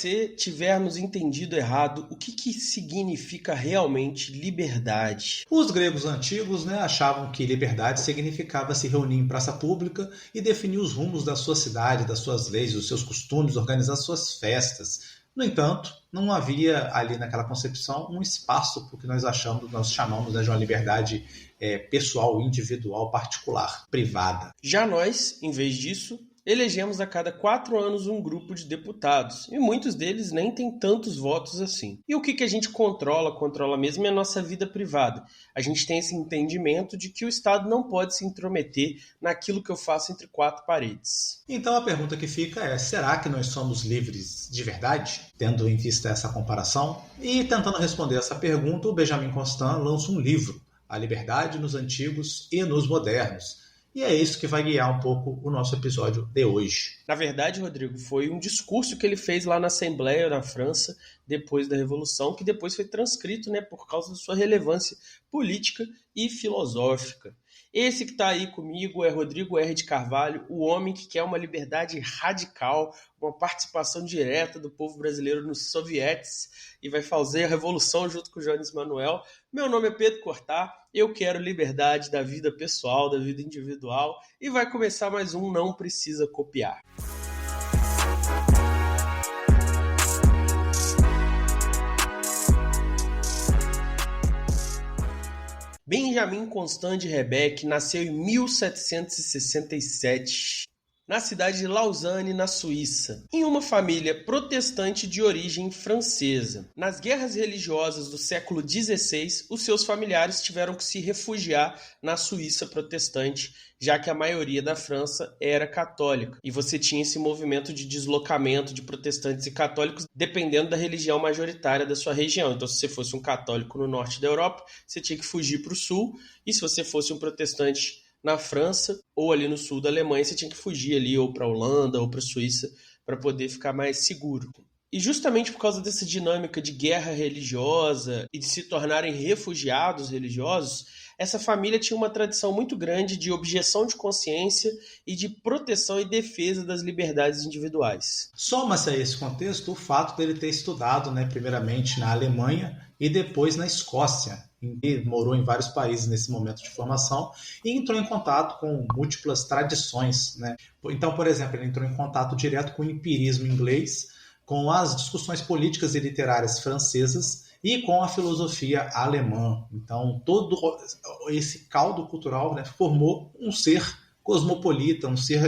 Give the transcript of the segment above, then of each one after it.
você tivermos entendido errado o que significa realmente liberdade. Os gregos antigos, achavam que liberdade significava se reunir em praça pública e definir os rumos da sua cidade, das suas leis, dos seus costumes, organizar suas festas. No entanto, não havia ali naquela concepção um espaço para o que nós chamamos de uma liberdade pessoal, individual, particular, privada. Já nós, em vez disso, elegemos a cada 4 anos um grupo de deputados, e muitos deles nem têm tantos votos assim. E o que a gente controla mesmo é a nossa vida privada. A gente tem esse entendimento de que o Estado não pode se intrometer naquilo que eu faço entre 4 paredes. Então a pergunta que fica é, será que nós somos livres de verdade? Tendo em vista essa comparação? E tentando responder essa pergunta, o Benjamin Constant lança um livro, A Liberdade nos Antigos e nos Modernos. E é isso que vai guiar um pouco o nosso episódio de hoje. Na verdade, Rodrigo, foi um discurso que ele fez lá na Assembleia, na França, depois da Revolução, que depois foi transcrito, por causa da sua relevância política e filosófica. Esse que está aí comigo é Rodrigo R. de Carvalho, o homem que quer uma liberdade radical, uma participação direta do povo brasileiro nos sovietes e vai fazer a revolução junto com o Jones Manuel. Meu nome é Pedro Cortá, eu quero liberdade da vida pessoal, da vida individual e vai começar mais um Não Precisa Copiar. Benjamin Constant de Rebecque nasceu em 1767, na cidade de Lausanne, na Suíça, em uma família protestante de origem francesa. Nas guerras religiosas do século XVI, os seus familiares tiveram que se refugiar na Suíça protestante, já que a maioria da França era católica. E você tinha esse movimento de deslocamento de protestantes e católicos dependendo da religião majoritária da sua região. Então, se você fosse um católico no norte da Europa, você tinha que fugir para o sul. E se você fosse um protestante na França ou ali no sul da Alemanha, você tinha que fugir ali ou para a Holanda ou para a Suíça para poder ficar mais seguro. E justamente por causa dessa dinâmica de guerra religiosa e de se tornarem refugiados religiosos, essa família tinha uma tradição muito grande de objeção de consciência e de proteção e defesa das liberdades individuais. Soma-se a esse contexto o fato dele ter estudado, primeiramente na Alemanha e depois na Escócia. Ele morou em vários países nesse momento de formação e entrou em contato com múltiplas tradições. Então, por exemplo, ele entrou em contato direto com o empirismo inglês, com as discussões políticas e literárias francesas e com a filosofia alemã. Então, todo esse caldo cultural formou um ser cosmopolita, um ser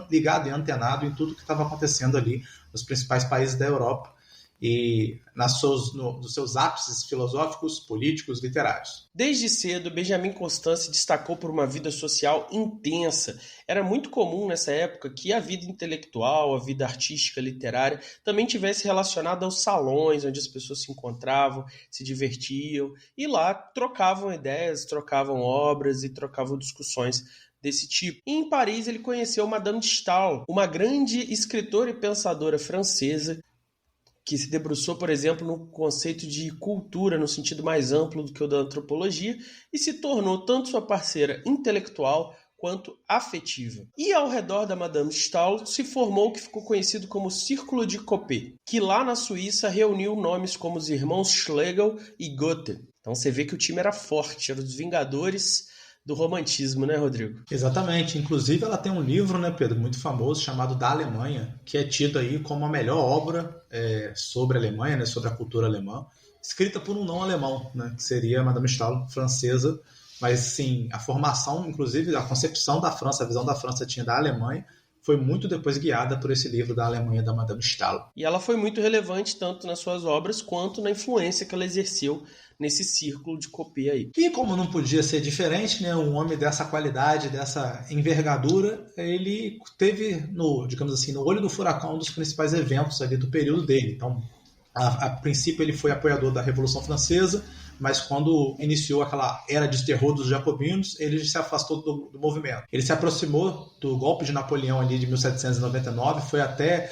ligado e antenado em tudo que estava acontecendo ali nos principais países da Europa e nos seus ápices filosóficos, políticos, literários. Desde cedo, Benjamin Constant se destacou por uma vida social intensa. Era muito comum nessa época que a vida intelectual, a vida artística, literária, também tivesse relacionada aos salões onde as pessoas se encontravam, se divertiam e lá trocavam ideias, trocavam obras e trocavam discussões desse tipo. E em Paris ele conheceu Madame de Staël, uma grande escritora e pensadora francesa que se debruçou, por exemplo, no conceito de cultura no sentido mais amplo do que o da antropologia e se tornou tanto sua parceira intelectual quanto afetiva. E ao redor da Madame de Staël se formou o que ficou conhecido como Círculo de Coppet, que lá na Suíça reuniu nomes como os irmãos Schlegel e Goethe. Então você vê que o time era forte, era dos Vingadores do romantismo, né, Rodrigo? Exatamente. Inclusive, ela tem um livro, Pedro, muito famoso, chamado Da Alemanha, que é tido aí como a melhor obra sobre a Alemanha, sobre a cultura alemã, escrita por um não alemão, que seria a Madame Staël, francesa. Mas, sim, a formação, inclusive, a concepção da França, a visão da França tinha da Alemanha, foi muito depois guiada por esse livro da Alemanha da Madame Staël. E ela foi muito relevante tanto nas suas obras quanto na influência que ela exerceu nesse círculo de Coppet aí. E como não podia ser diferente, um homem dessa qualidade, dessa envergadura, ele teve, no olho do furacão, um dos principais eventos ali do período dele. Então, a princípio ele foi apoiador da Revolução Francesa, mas quando iniciou aquela era de terror dos jacobinos, ele se afastou do movimento. Ele se aproximou do golpe de Napoleão ali de 1799, foi até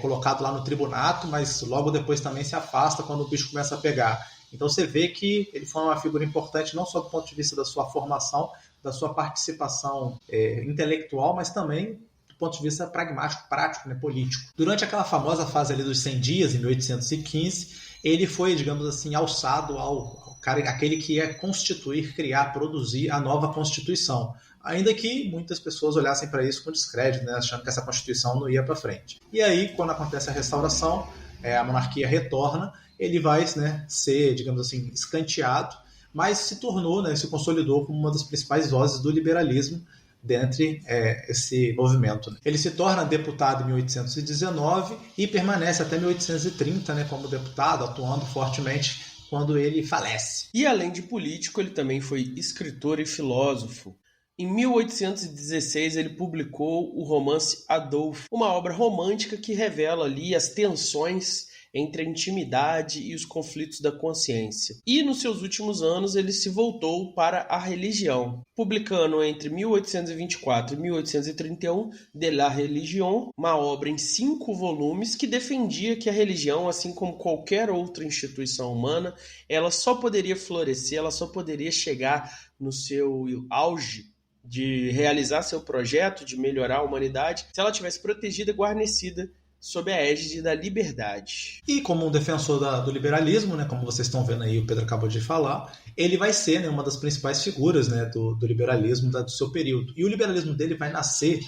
colocado lá no tribunato, mas logo depois também se afasta quando o bicho começa a pegar. Então você vê que ele foi uma figura importante não só do ponto de vista da sua formação, da sua participação intelectual, mas também do ponto de vista pragmático, prático, né, político. Durante aquela famosa fase ali dos 100 dias, em 1815, ele foi, digamos assim, alçado ao cara, aquele que ia constituir, criar, produzir a nova Constituição. Ainda que muitas pessoas olhassem para isso com descrédito, né, achando que essa Constituição não ia para frente. E aí, quando acontece a restauração, a monarquia retorna, ele vai, né, ser, digamos assim, escanteado, mas se tornou, né, se consolidou como uma das principais vozes do liberalismo dentre esse movimento. Ele se torna deputado em 1819 e permanece até 1830, né, como deputado, atuando fortemente quando ele falece. E além de político, ele também foi escritor e filósofo. Em 1816, ele publicou o romance Adolfo, uma obra romântica que revela ali as tensões entre a intimidade e os conflitos da consciência. E nos seus últimos anos ele se voltou para a religião, publicando entre 1824 e 1831 De la Religion, uma obra em 5 volumes que defendia que a religião, assim como qualquer outra instituição humana, ela só poderia florescer, ela só poderia chegar no seu auge de realizar seu projeto, de melhorar a humanidade, se ela tivesse protegida e guarnecida sob a égide da liberdade. E como um defensor do liberalismo, né, como vocês estão vendo aí, o Pedro acabou de falar, ele vai ser, né, uma das principais figuras, né, do liberalismo do seu período. E o liberalismo dele vai nascer,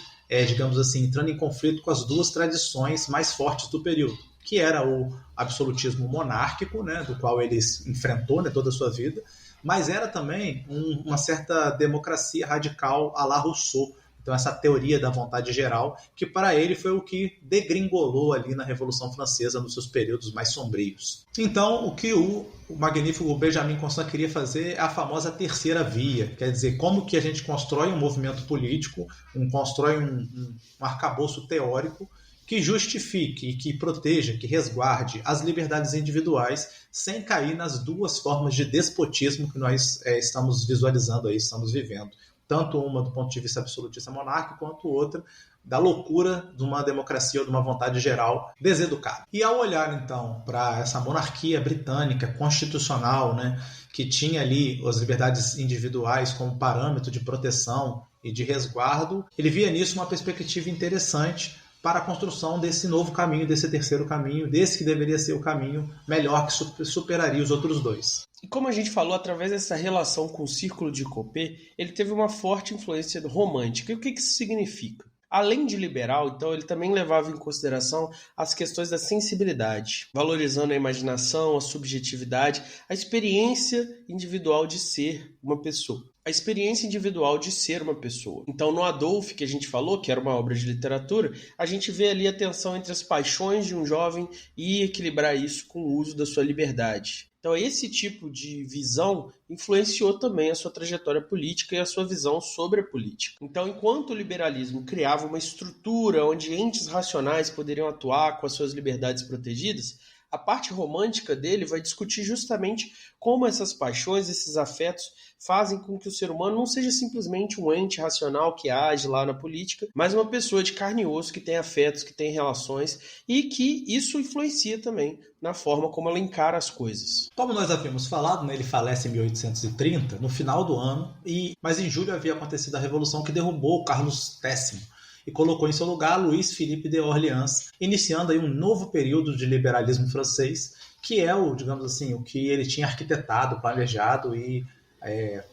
digamos assim, entrando em conflito com as 2 tradições mais fortes do período, que era o absolutismo monárquico, né, do qual ele enfrentou, né, toda a sua vida, mas era também uma certa democracia radical à la Rousseau. Então, essa teoria da vontade geral, que para ele foi o que degringolou ali na Revolução Francesa nos seus períodos mais sombrios. Então, o que o magnífico Benjamin Constant queria fazer é a famosa terceira via, quer dizer, como que a gente constrói um movimento político, constrói um arcabouço teórico que justifique e que proteja, que resguarde as liberdades individuais sem cair nas 2 formas de despotismo que nós estamos visualizando aí, estamos vivendo. Tanto uma do ponto de vista absolutista monárquico, quanto outra da loucura de uma democracia ou de uma vontade geral deseducada. E ao olhar, então, para essa monarquia britânica constitucional, né, que tinha ali as liberdades individuais como parâmetro de proteção e de resguardo, ele via nisso uma perspectiva interessante para a construção desse novo caminho, desse terceiro caminho, desse que deveria ser o caminho melhor, que superaria os outros 2. E como a gente falou, através dessa relação com o Círculo de Copé, ele teve uma forte influência romântica. E o que isso significa? Além de liberal, então, ele também levava em consideração as questões da sensibilidade, valorizando a imaginação, a subjetividade, a experiência individual de ser uma pessoa. Então, no Adolfo, que a gente falou, que era uma obra de literatura, a gente vê ali a tensão entre as paixões de um jovem e equilibrar isso com o uso da sua liberdade. Então, esse tipo de visão influenciou também a sua trajetória política e a sua visão sobre a política. Então, enquanto o liberalismo criava uma estrutura onde entes racionais poderiam atuar com as suas liberdades protegidas, a parte romântica dele vai discutir justamente como essas paixões, esses afetos, fazem com que o ser humano não seja simplesmente um ente racional que age lá na política, mas uma pessoa de carne e osso, que tem afetos, que tem relações, e que isso influencia também na forma como ela encara as coisas. Como nós havíamos falado, né, ele falece em 1830, no final do ano, mas em julho havia acontecido a Revolução que derrubou Carlos X e colocou em seu lugar Luís Filipe de Orleans, iniciando aí um novo período de liberalismo francês, que é digamos assim, o que ele tinha arquitetado, planejado e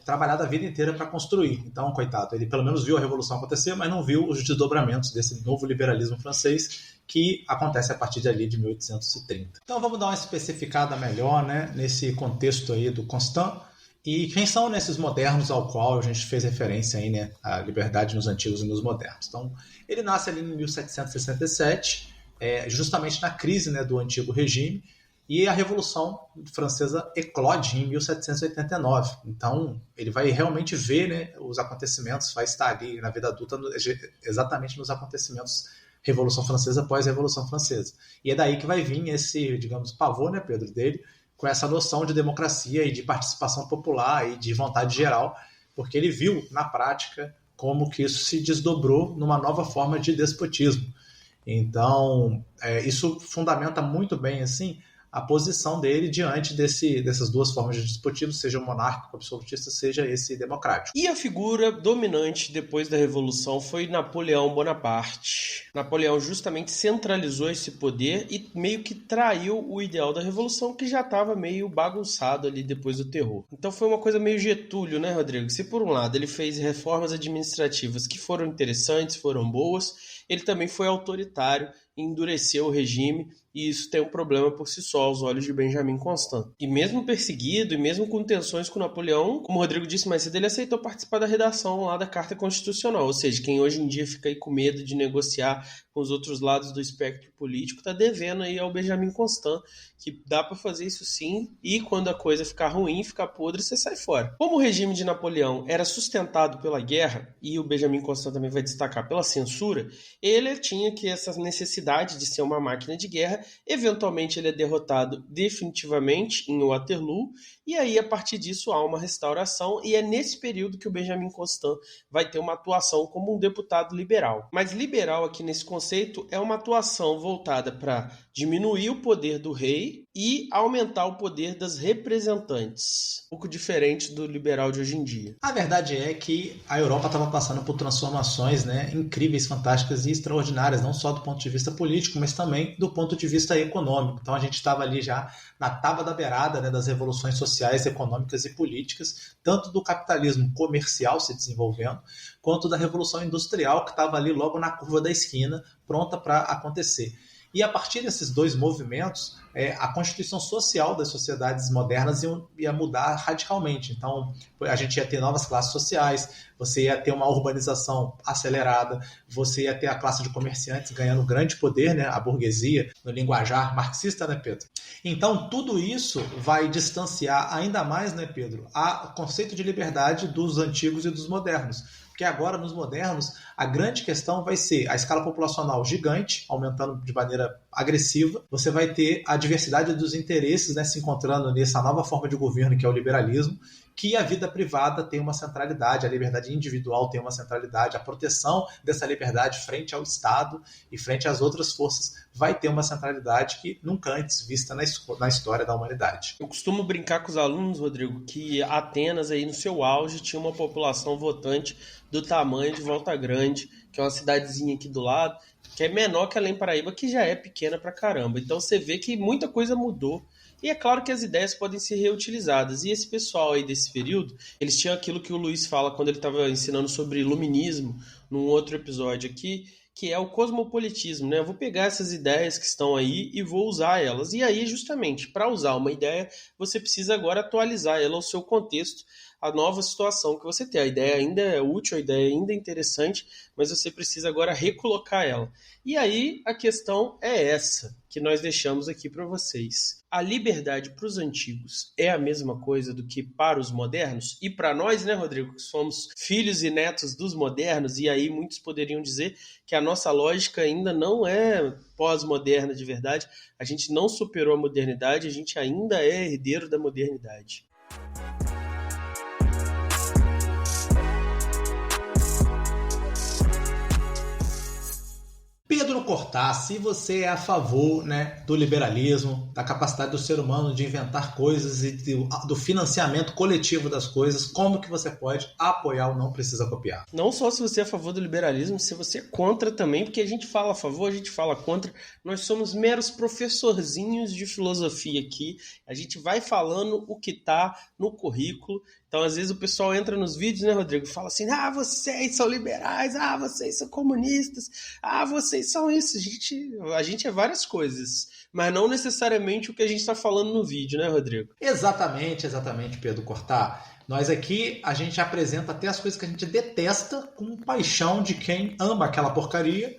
trabalhado a vida inteira para construir. Então, coitado, ele pelo menos viu a Revolução acontecer, mas não viu os desdobramentos desse novo liberalismo francês que acontece a partir de ali de 1830. Então, vamos dar uma especificada melhor, né, nesse contexto aí do Constant. E quem são esses modernos ao qual a gente fez referência aí, né, a liberdade nos antigos e nos modernos. Então, ele nasce ali em 1767, justamente na crise, né, do antigo regime, e a Revolução Francesa eclode em 1789. Então, ele vai realmente ver, né, os acontecimentos, vai estar ali na vida adulta exatamente nos acontecimentos Revolução Francesa após a Revolução Francesa. E é daí que vai vir esse, digamos, pavor, né, Pedro, dele, com essa noção de democracia e de participação popular e de vontade geral, porque ele viu na prática como que isso se desdobrou numa nova forma de despotismo. Então, isso fundamenta muito bem assim a posição dele diante dessas duas formas de despotismo, seja o monárquico absolutista, seja esse democrático. E a figura dominante depois da Revolução foi Napoleão Bonaparte. Napoleão justamente centralizou esse poder e meio que traiu o ideal da Revolução, que já estava meio bagunçado ali depois do terror. Então foi uma coisa meio Getúlio, né, Rodrigo? Se por um lado ele fez reformas administrativas que foram interessantes, foram boas, ele também foi autoritário, endureceu o regime, e isso tem um problema por si só aos olhos de Benjamin Constant. E mesmo perseguido, e mesmo com tensões com Napoleão, como o Rodrigo disse mais cedo, ele aceitou participar da redação lá da Carta Constitucional, ou seja, quem hoje em dia fica aí com medo de negociar com os outros lados do espectro político, está devendo aí ao Benjamin Constant, que dá para fazer isso sim, e quando a coisa ficar ruim, ficar podre, você sai fora. Como o regime de Napoleão era sustentado pela guerra, e o Benjamin Constant também vai destacar pela censura, ele tinha que essa necessidade de ser uma máquina de guerra. Eventualmente ele é derrotado definitivamente em Waterloo, e aí a partir disso há uma restauração, e é nesse período que o Benjamin Constant vai ter uma atuação como um deputado liberal. Mas liberal aqui nesse conceito é uma atuação voltada para diminuir o poder do rei e aumentar o poder das representantes. Um pouco diferente do liberal de hoje em dia. A verdade é que a Europa estava passando por transformações, né, incríveis, fantásticas e extraordinárias, não só do ponto de vista político, mas também do ponto de vista econômico. Então a gente estava ali já na tábua da beirada, né, das revoluções sociais, econômicas e políticas, tanto do capitalismo comercial se desenvolvendo, quanto da revolução industrial que estava ali logo na curva da esquina, pronta para acontecer. E a partir desses dois movimentos, a constituição social das sociedades modernas ia mudar radicalmente. Então, a gente ia ter novas classes sociais, você ia ter uma urbanização acelerada, você ia ter a classe de comerciantes ganhando grande poder, né? A burguesia, no linguajar marxista, né, Pedro? Então, tudo isso vai distanciar ainda mais, né, Pedro, o conceito de liberdade dos antigos e dos modernos. Porque agora, nos modernos, a grande questão vai ser a escala populacional gigante, aumentando de maneira agressiva. Você vai ter a diversidade dos interesses, né, se encontrando nessa nova forma de governo que é o liberalismo, que a vida privada tem uma centralidade, a liberdade individual tem uma centralidade, a proteção dessa liberdade frente ao Estado e frente às outras forças vai ter uma centralidade que nunca antes vista na história da humanidade. Eu costumo brincar com os alunos, Rodrigo, que Atenas aí no seu auge tinha uma população votante do tamanho de Volta Grande, que é uma cidadezinha aqui do lado, que é menor que Além Paraíba, que já é pequena pra caramba. Então você vê que muita coisa mudou. E é claro que as ideias podem ser reutilizadas. E esse pessoal aí desse período, eles tinham aquilo que o Luiz fala quando ele estava ensinando sobre iluminismo, num outro episódio aqui, que é o cosmopolitismo, né? Eu vou pegar essas ideias que estão aí e vou usar elas. E aí, justamente, para usar uma ideia, você precisa agora atualizar ela ao seu contexto, a nova situação que você tem. A ideia ainda é útil, a ideia ainda é interessante, mas você precisa agora recolocar ela. E aí a questão é essa que nós deixamos aqui para vocês. A liberdade para os antigos é a mesma coisa do que para os modernos? E para nós, né, Rodrigo, que somos filhos e netos dos modernos, e aí muitos poderiam dizer que a nossa lógica ainda não é pós-moderna de verdade, a gente não superou a modernidade, a gente ainda é herdeiro da modernidade. Pedro Cortá, se você é a favor, né, do liberalismo, da capacidade do ser humano de inventar coisas e do financiamento coletivo das coisas, como que você pode apoiar ou não precisa copiar? Não só se você é a favor do liberalismo, se você é contra também, porque a gente fala a favor, a gente fala contra. Nós somos meros professorzinhos de filosofia aqui. A gente vai falando o que está no currículo. Então, às vezes, o pessoal entra nos vídeos, né, Rodrigo? Fala assim, vocês são liberais, vocês são comunistas, vocês são isso. A gente é várias coisas, mas não necessariamente o que a gente está falando no vídeo, né, Rodrigo? Exatamente, Pedro Cortá. Nós aqui, a gente apresenta até as coisas que a gente detesta com paixão de quem ama aquela porcaria,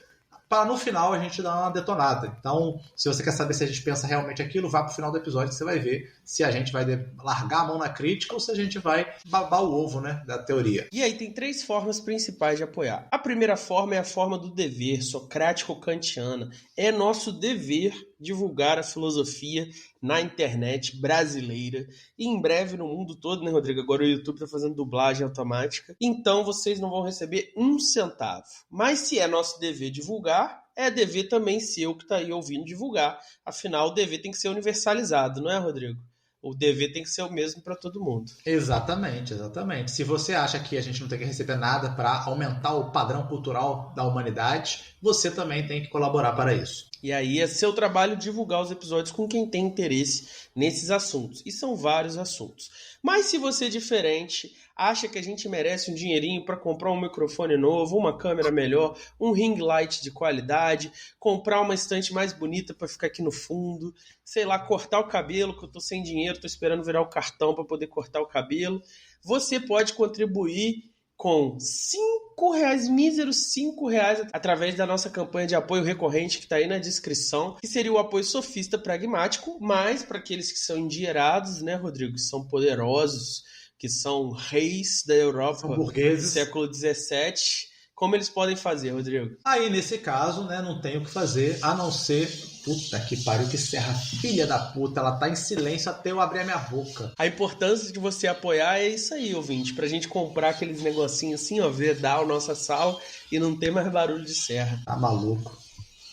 para no final a gente dar uma detonada. Então, se você quer saber se a gente pensa realmente aquilo, vá para o final do episódio, você vai ver se a gente vai largar a mão na crítica ou se a gente vai babar o ovo, né, da teoria. E aí tem 3 formas principais de apoiar. A primeira forma é a forma do dever, socrático-kantiana. É nosso dever divulgar a filosofia na internet brasileira e em breve no mundo todo, né, Rodrigo? Agora o YouTube está fazendo dublagem automática. Então vocês não vão receber 1 centavo. Mas se é nosso dever divulgar, é dever também seu que está aí ouvindo divulgar. Afinal, o dever tem que ser universalizado, não é, Rodrigo? O dever tem que ser o mesmo para todo mundo. Exatamente, exatamente. Se você acha que a gente não tem que receber nada para aumentar o padrão cultural da humanidade, você também tem que colaborar para isso. E aí é seu trabalho divulgar os episódios com quem tem interesse nesses assuntos. E são vários assuntos. Mas se você é diferente, acha que a gente merece um dinheirinho para comprar um microfone novo, uma câmera melhor, um ring light de qualidade, comprar uma estante mais bonita para ficar aqui no fundo, sei lá, cortar o cabelo, que eu tô sem dinheiro, tô esperando virar o cartão para poder cortar o cabelo, você pode contribuir com R$5, míseros R$5, através da nossa campanha de apoio recorrente que está aí na descrição, que seria o apoio sofista pragmático, mas para aqueles que são endinheirados, né, Rodrigo, que são poderosos, que são reis da Europa do século XVII, como eles podem fazer, Rodrigo? Aí, nesse caso, né, não tem o que fazer, a não ser... Puta que pariu, que serra, filha da puta, ela tá em silêncio até eu abrir a minha boca. A importância de você apoiar é isso aí, ouvinte, pra gente comprar aqueles negocinhos assim, ó, vedar a nossa sala e não ter mais barulho de serra. Tá maluco.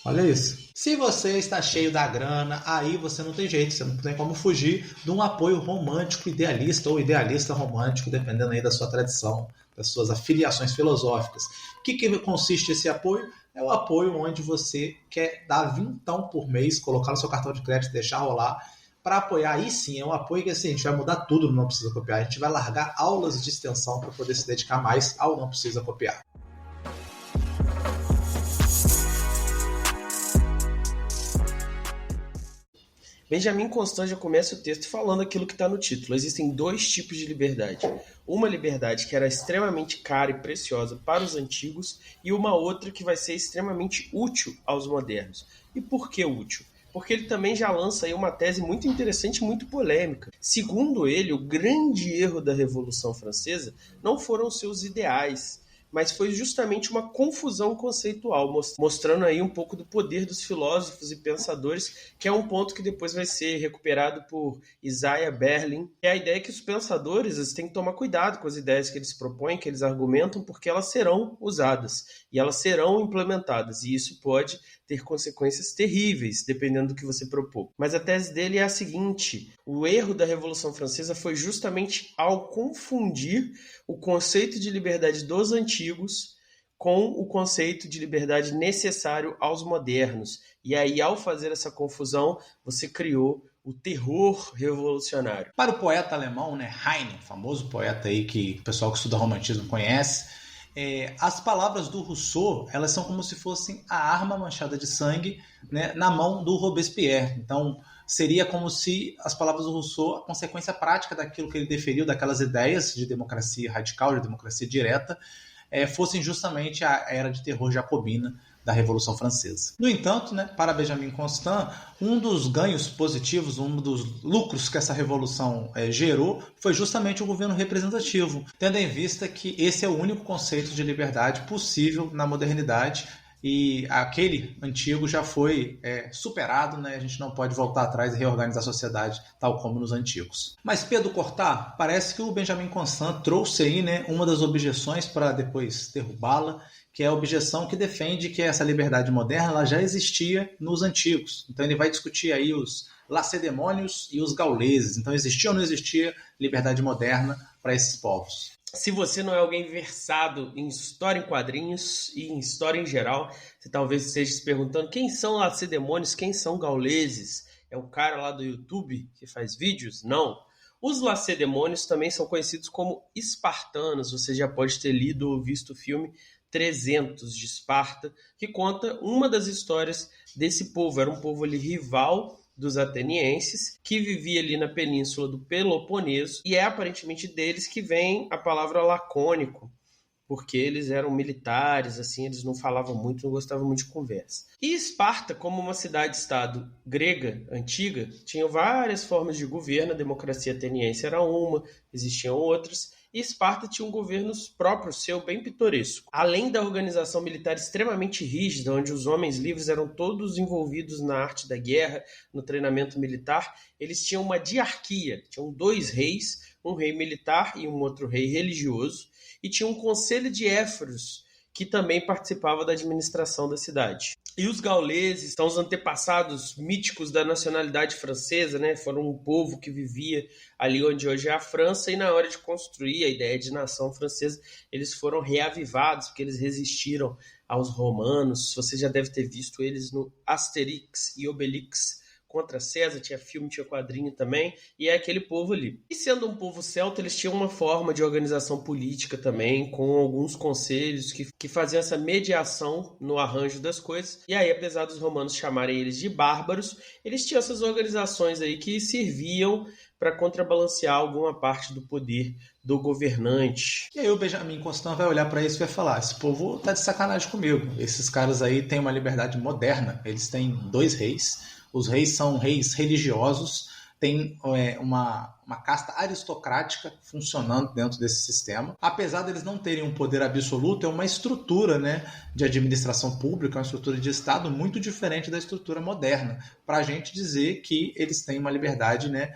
Olha isso. Se você está cheio da grana, aí você não tem jeito, você não tem como fugir de um apoio romântico idealista ou idealista romântico, dependendo aí da sua tradição, das suas afiliações filosóficas. O que consiste esse apoio? É o apoio onde você quer dar vintão por mês, colocar no seu cartão de crédito, deixar rolar, para apoiar. Aí sim, é um apoio que assim, a gente vai mudar tudo no Não Precisa Copiar. A gente vai largar aulas de extensão para poder se dedicar mais ao Não Precisa Copiar. Benjamin Constant já começa o texto falando aquilo que está no título. Existem dois tipos de liberdade. Uma liberdade que era extremamente cara e preciosa para os antigos e uma outra que vai ser extremamente útil aos modernos. E por que útil? Porque ele também já lança aí uma tese muito interessante e muito polêmica. Segundo ele, o grande erro da Revolução Francesa não foram seus ideais, mas foi justamente uma confusão conceitual, mostrando aí um pouco do poder dos filósofos e pensadores, que é um ponto que depois vai ser recuperado por Isaiah Berlin, que é a ideia que os pensadores têm que tomar cuidado com as ideias que eles propõem, que eles argumentam, porque elas serão usadas e elas serão implementadas, e isso pode ter consequências terríveis, dependendo do que você propor. Mas a tese dele é a seguinte: o erro da Revolução Francesa foi justamente ao confundir o conceito de liberdade dos antigos com o conceito de liberdade necessário aos modernos. E aí, ao fazer essa confusão, você criou o terror revolucionário. Para o poeta alemão, né, Heine, famoso poeta aí que o pessoal que estuda romantismo conhece, as palavras do Rousseau, elas são como se fossem a arma manchada de sangue, né, na mão do Robespierre. Então, seria como se as palavras do Rousseau, a consequência prática daquilo que ele deferiu, daquelas ideias de democracia radical, de democracia direta, fossem justamente a era de terror jacobina da Revolução Francesa. No entanto, né, para Benjamin Constant, um dos ganhos positivos, um dos lucros que essa revolução gerou foi justamente o governo representativo, tendo em vista que esse é o único conceito de liberdade possível na modernidade e aquele antigo já foi superado, né? A gente não pode voltar atrás e reorganizar a sociedade tal como nos antigos. Mas Pedro Cortá, parece que o Benjamin Constant trouxe aí, né, uma das objeções para depois derrubá-la, que é a objeção que defende que essa liberdade moderna ela já existia nos antigos. Então ele vai discutir aí os lacedemônios e os gauleses. Então existia ou não existia liberdade moderna para esses povos? Se você não é alguém versado em história em quadrinhos e em história em geral, você talvez esteja se perguntando quem são lacedemônios, quem são gauleses? É o cara lá do YouTube que faz vídeos? Não. Os lacedemônios também são conhecidos como espartanos. Você já pode ter lido ou visto o filme 300 de Esparta, que conta uma das histórias desse povo. Era um povo ali rival dos atenienses, que vivia ali na península do Peloponeso, e é aparentemente deles que vem a palavra lacônico, porque eles eram militares, assim, eles não falavam muito, não gostavam muito de conversa. E Esparta, como uma cidade-estado grega antiga, tinha várias formas de governo, a democracia ateniense era uma, existiam outras, e Esparta tinha um governo próprio seu, bem pitoresco. Além da organização militar extremamente rígida, onde os homens livres eram todos envolvidos na arte da guerra, no treinamento militar, eles tinham uma diarquia, tinham 2 reis, um rei militar e um outro rei religioso, e tinha um conselho de éforos, que também participava da administração da cidade. E os gauleses são os antepassados míticos da nacionalidade francesa, né? Foram um povo que vivia ali onde hoje é a França, e na hora de construir a ideia de nação francesa, eles foram reavivados, porque eles resistiram aos romanos. Você já deve ter visto eles no Asterix e Obelix contra César, tinha filme, tinha quadrinho também, e é aquele povo ali. E sendo um povo celta, eles tinham uma forma de organização política também, com alguns conselhos que faziam essa mediação no arranjo das coisas, e aí, apesar dos romanos chamarem eles de bárbaros, eles tinham essas organizações aí que serviam para contrabalancear alguma parte do poder do governante. E aí o Benjamin Constant vai olhar para isso e vai falar, esse povo tá de sacanagem comigo, esses caras aí têm uma liberdade moderna, eles têm 2 reis, os reis são reis religiosos, tem uma casta aristocrática funcionando dentro desse sistema. Apesar deles não terem um poder absoluto, é uma estrutura, né, de administração pública, uma estrutura de Estado muito diferente da estrutura moderna, para a gente dizer que eles têm uma liberdade, né,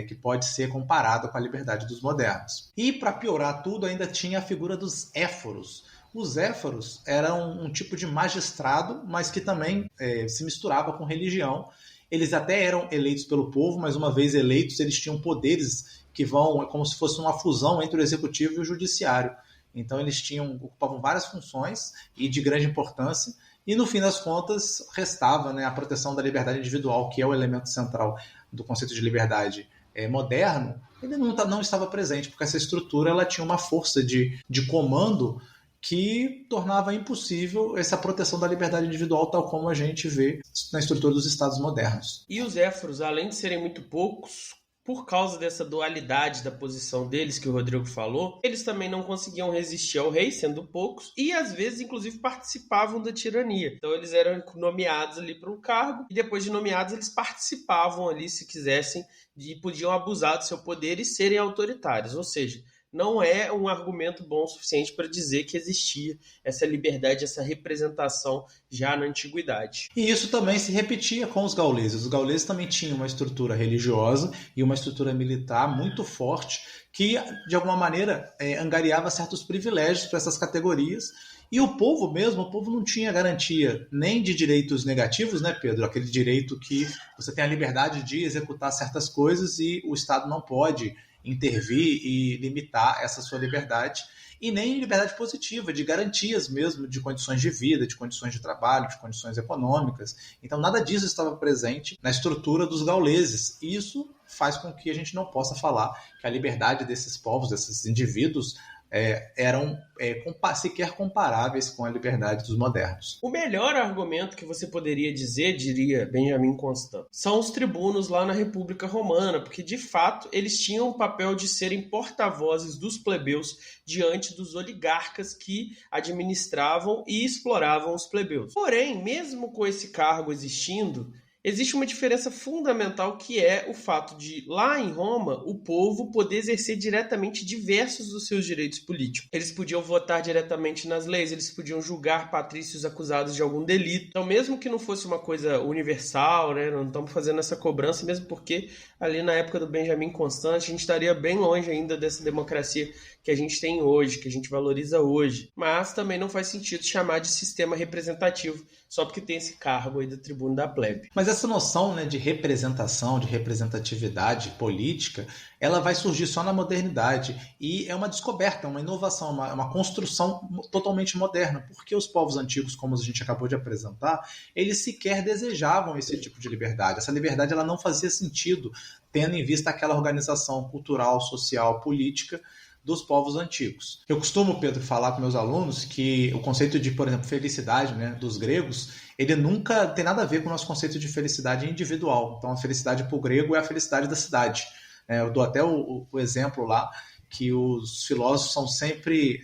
que pode ser comparada com a liberdade dos modernos. E para piorar tudo, ainda tinha a figura dos éforos. Os éforos eram um tipo de magistrado, mas que também se misturava com religião. Eles até eram eleitos pelo povo, mas uma vez eleitos, eles tinham poderes que vão, como se fosse uma fusão entre o executivo e o judiciário. Então eles ocupavam várias funções e de grande importância, e no fim das contas restava, né, a proteção da liberdade individual, que é o elemento central do conceito de liberdade moderno. Ele não estava presente, porque essa estrutura ela tinha uma força de comando que tornava impossível essa proteção da liberdade individual, tal como a gente vê na estrutura dos estados modernos. E os éforos, além de serem muito poucos, por causa dessa dualidade da posição deles que o Rodrigo falou, eles também não conseguiam resistir ao rei, sendo poucos, e às vezes, inclusive, participavam da tirania. Então eles eram nomeados ali para um cargo, e depois de nomeados, eles participavam ali, se quisessem, e podiam abusar do seu poder e serem autoritários. Ou seja, não é um argumento bom o suficiente para dizer que existia essa liberdade, essa representação já na antiguidade. E isso também se repetia com os gauleses. Os gauleses também tinham uma estrutura religiosa e uma estrutura militar muito forte que, de alguma maneira, angariava certos privilégios para essas categorias. E o povo não tinha garantia nem de direitos negativos, né, Pedro? Aquele direito que você tem a liberdade de executar certas coisas e o Estado não pode intervir e limitar essa sua liberdade, e nem liberdade positiva, de garantias mesmo, de condições de vida, de condições de trabalho, de condições econômicas. Então nada disso estava presente na estrutura dos gauleses. E isso faz com que a gente não possa falar que a liberdade desses povos, desses indivíduos, eram sequer comparáveis com a liberdade dos modernos. O melhor argumento que você poderia dizer, diria Benjamin Constant, são os tribunos lá na República Romana, porque de fato eles tinham o papel de serem porta-vozes dos plebeus diante dos oligarcas que administravam e exploravam os plebeus. Porém, mesmo com esse cargo existindo, existe uma diferença fundamental, que é o fato de, lá em Roma, o povo poder exercer diretamente diversos dos seus direitos políticos. Eles podiam votar diretamente nas leis, eles podiam julgar patrícios acusados de algum delito. Então, mesmo que não fosse uma coisa universal, né, não estamos fazendo essa cobrança, mesmo porque ali na época do Benjamin Constant a gente estaria bem longe ainda dessa democracia que a gente tem hoje, que a gente valoriza hoje. Mas também não faz sentido chamar de sistema representativo só porque tem esse cargo aí do tribuno da plebe. Mas essa noção, né, de representação, de representatividade política, ela vai surgir só na modernidade, e é uma descoberta, uma inovação, uma construção totalmente moderna, porque os povos antigos, como a gente acabou de apresentar, eles sequer desejavam esse tipo de liberdade. Essa liberdade ela não fazia sentido, tendo em vista aquela organização cultural, social, política dos povos antigos. Eu costumo, Pedro, falar com meus alunos que o conceito de, por exemplo, felicidade, né, dos gregos, ele nunca tem nada a ver com o nosso conceito de felicidade individual. Então, a felicidade para o grego é a felicidade da cidade. Eu dou até o exemplo lá que os filósofos são sempre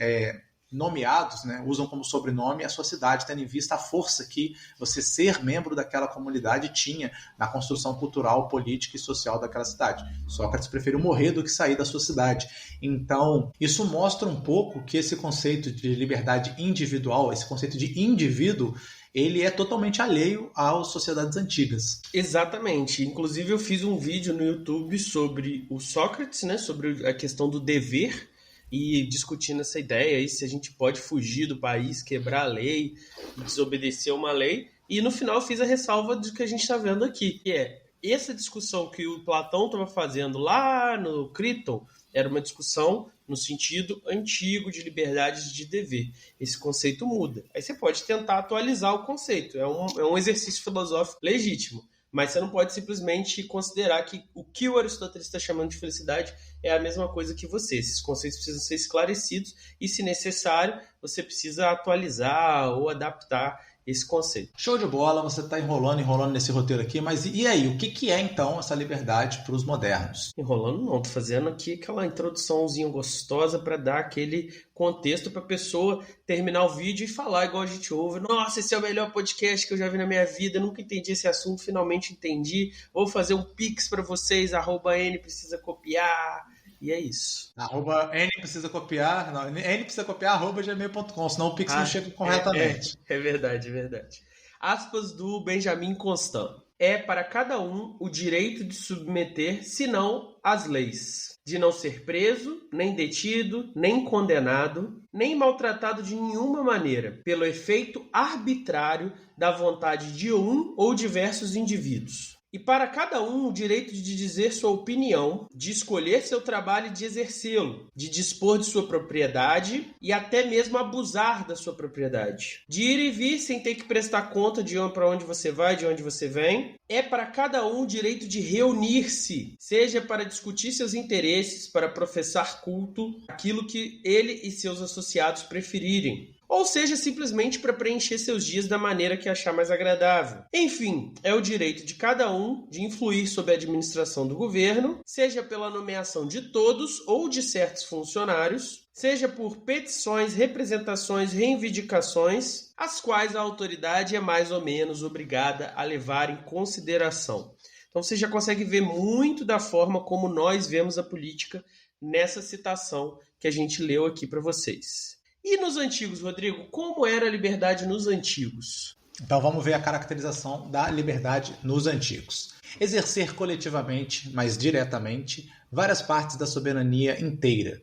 nomeados, né, usam como sobrenome a sua cidade, tendo em vista a força que você ser membro daquela comunidade tinha na construção cultural, política e social daquela cidade. Sócrates preferiu morrer do que sair da sua cidade. Então, isso mostra um pouco que esse conceito de liberdade individual, esse conceito de indivíduo, ele é totalmente alheio às sociedades antigas. Exatamente. Inclusive, eu fiz um vídeo no YouTube sobre o Sócrates, né, sobre a questão do dever, e discutindo essa ideia aí, se a gente pode fugir do país, quebrar a lei, desobedecer uma lei. E no final eu fiz a ressalva do que a gente está vendo aqui, que é essa discussão que o Platão estava fazendo lá no Criton era uma discussão no sentido antigo de liberdade de dever. Esse conceito muda. Aí você pode tentar atualizar o conceito. É um exercício filosófico legítimo. Mas você não pode simplesmente considerar que o que o Aristóteles está chamando de felicidade é a mesma coisa que você. Esses conceitos precisam ser esclarecidos e, se necessário, você precisa atualizar ou adaptar esse conceito. Show de bola, você está enrolando nesse roteiro aqui, mas e aí, o que é então essa liberdade para os modernos? Enrolando não, tô fazendo aqui aquela introduçãozinha gostosa para dar aquele contexto para a pessoa terminar o vídeo e falar igual a gente ouve. Nossa, esse é o melhor podcast que eu já vi na minha vida, eu nunca entendi esse assunto, finalmente entendi. Vou fazer um pix para vocês, @N precisa copiar. E é isso. @N precisa copiar, não, N precisa copiar @gmail.com, senão o Pix não chega corretamente. É verdade, é verdade. Aspas do Benjamin Constant. É para cada um o direito de submeter, senão as leis. De não ser preso, nem detido, nem condenado, nem maltratado de nenhuma maneira, pelo efeito arbitrário da vontade de um ou diversos indivíduos. E para cada um o direito de dizer sua opinião, de escolher seu trabalho e de exercê-lo, de dispor de sua propriedade e até mesmo abusar da sua propriedade. De ir e vir sem ter que prestar conta de para onde você vai, de onde você vem. É para cada um o direito de reunir-se, seja para discutir seus interesses, para professar culto, aquilo que ele e seus associados preferirem. Ou seja, simplesmente para preencher seus dias da maneira que achar mais agradável. Enfim, é o direito de cada um de influir sobre a administração do governo, seja pela nomeação de todos ou de certos funcionários, seja por petições, representações, reivindicações, as quais a autoridade é mais ou menos obrigada a levar em consideração. Então você já consegue ver muito da forma como nós vemos a política nessa citação que a gente leu aqui para vocês. E nos antigos, Rodrigo, como era a liberdade nos antigos? Então vamos ver a caracterização da liberdade nos antigos. Exercer coletivamente, mas diretamente, várias partes da soberania inteira.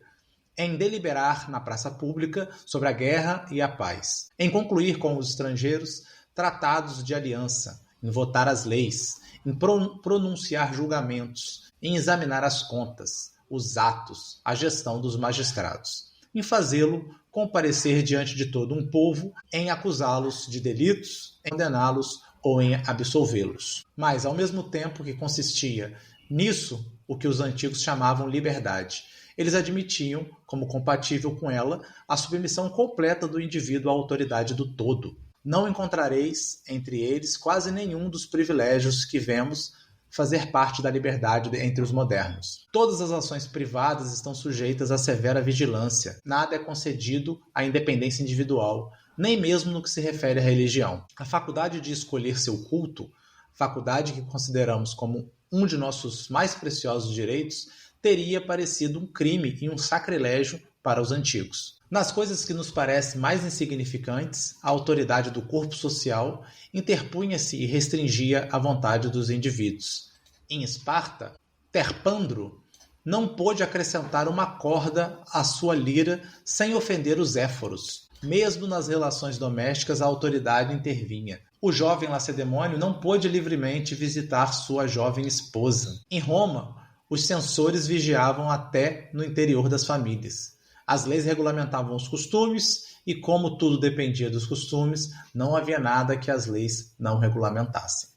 Em deliberar na praça pública sobre a guerra e a paz. Em concluir com os estrangeiros tratados de aliança. Em votar as leis. Em pronunciar julgamentos. Em examinar as contas, os atos, a gestão dos magistrados. Em fazê-lo comparecer diante de todo um povo, em acusá-los de delitos, em condená-los ou em absolvê-los. Mas, ao mesmo tempo que consistia nisso o que os antigos chamavam liberdade, eles admitiam, como compatível com ela, a submissão completa do indivíduo à autoridade do todo. Não encontrareis, entre eles, quase nenhum dos privilégios que vemos fazer parte da liberdade entre os modernos. Todas as ações privadas estão sujeitas a severa vigilância. Nada é concedido à independência individual, nem mesmo no que se refere à religião. A faculdade de escolher seu culto, faculdade que consideramos como um de nossos mais preciosos direitos, teria parecido um crime e um sacrilégio para os antigos. Nas coisas que nos parecem mais insignificantes, a autoridade do corpo social interpunha-se e restringia a vontade dos indivíduos. Em Esparta, Terpandro não pôde acrescentar uma corda à sua lira sem ofender os éforos. Mesmo nas relações domésticas, a autoridade intervinha. O jovem lacedemônio não pôde livremente visitar sua jovem esposa. Em Roma, os censores vigiavam até no interior das famílias. As leis regulamentavam os costumes e, como tudo dependia dos costumes, não havia nada que as leis não regulamentassem.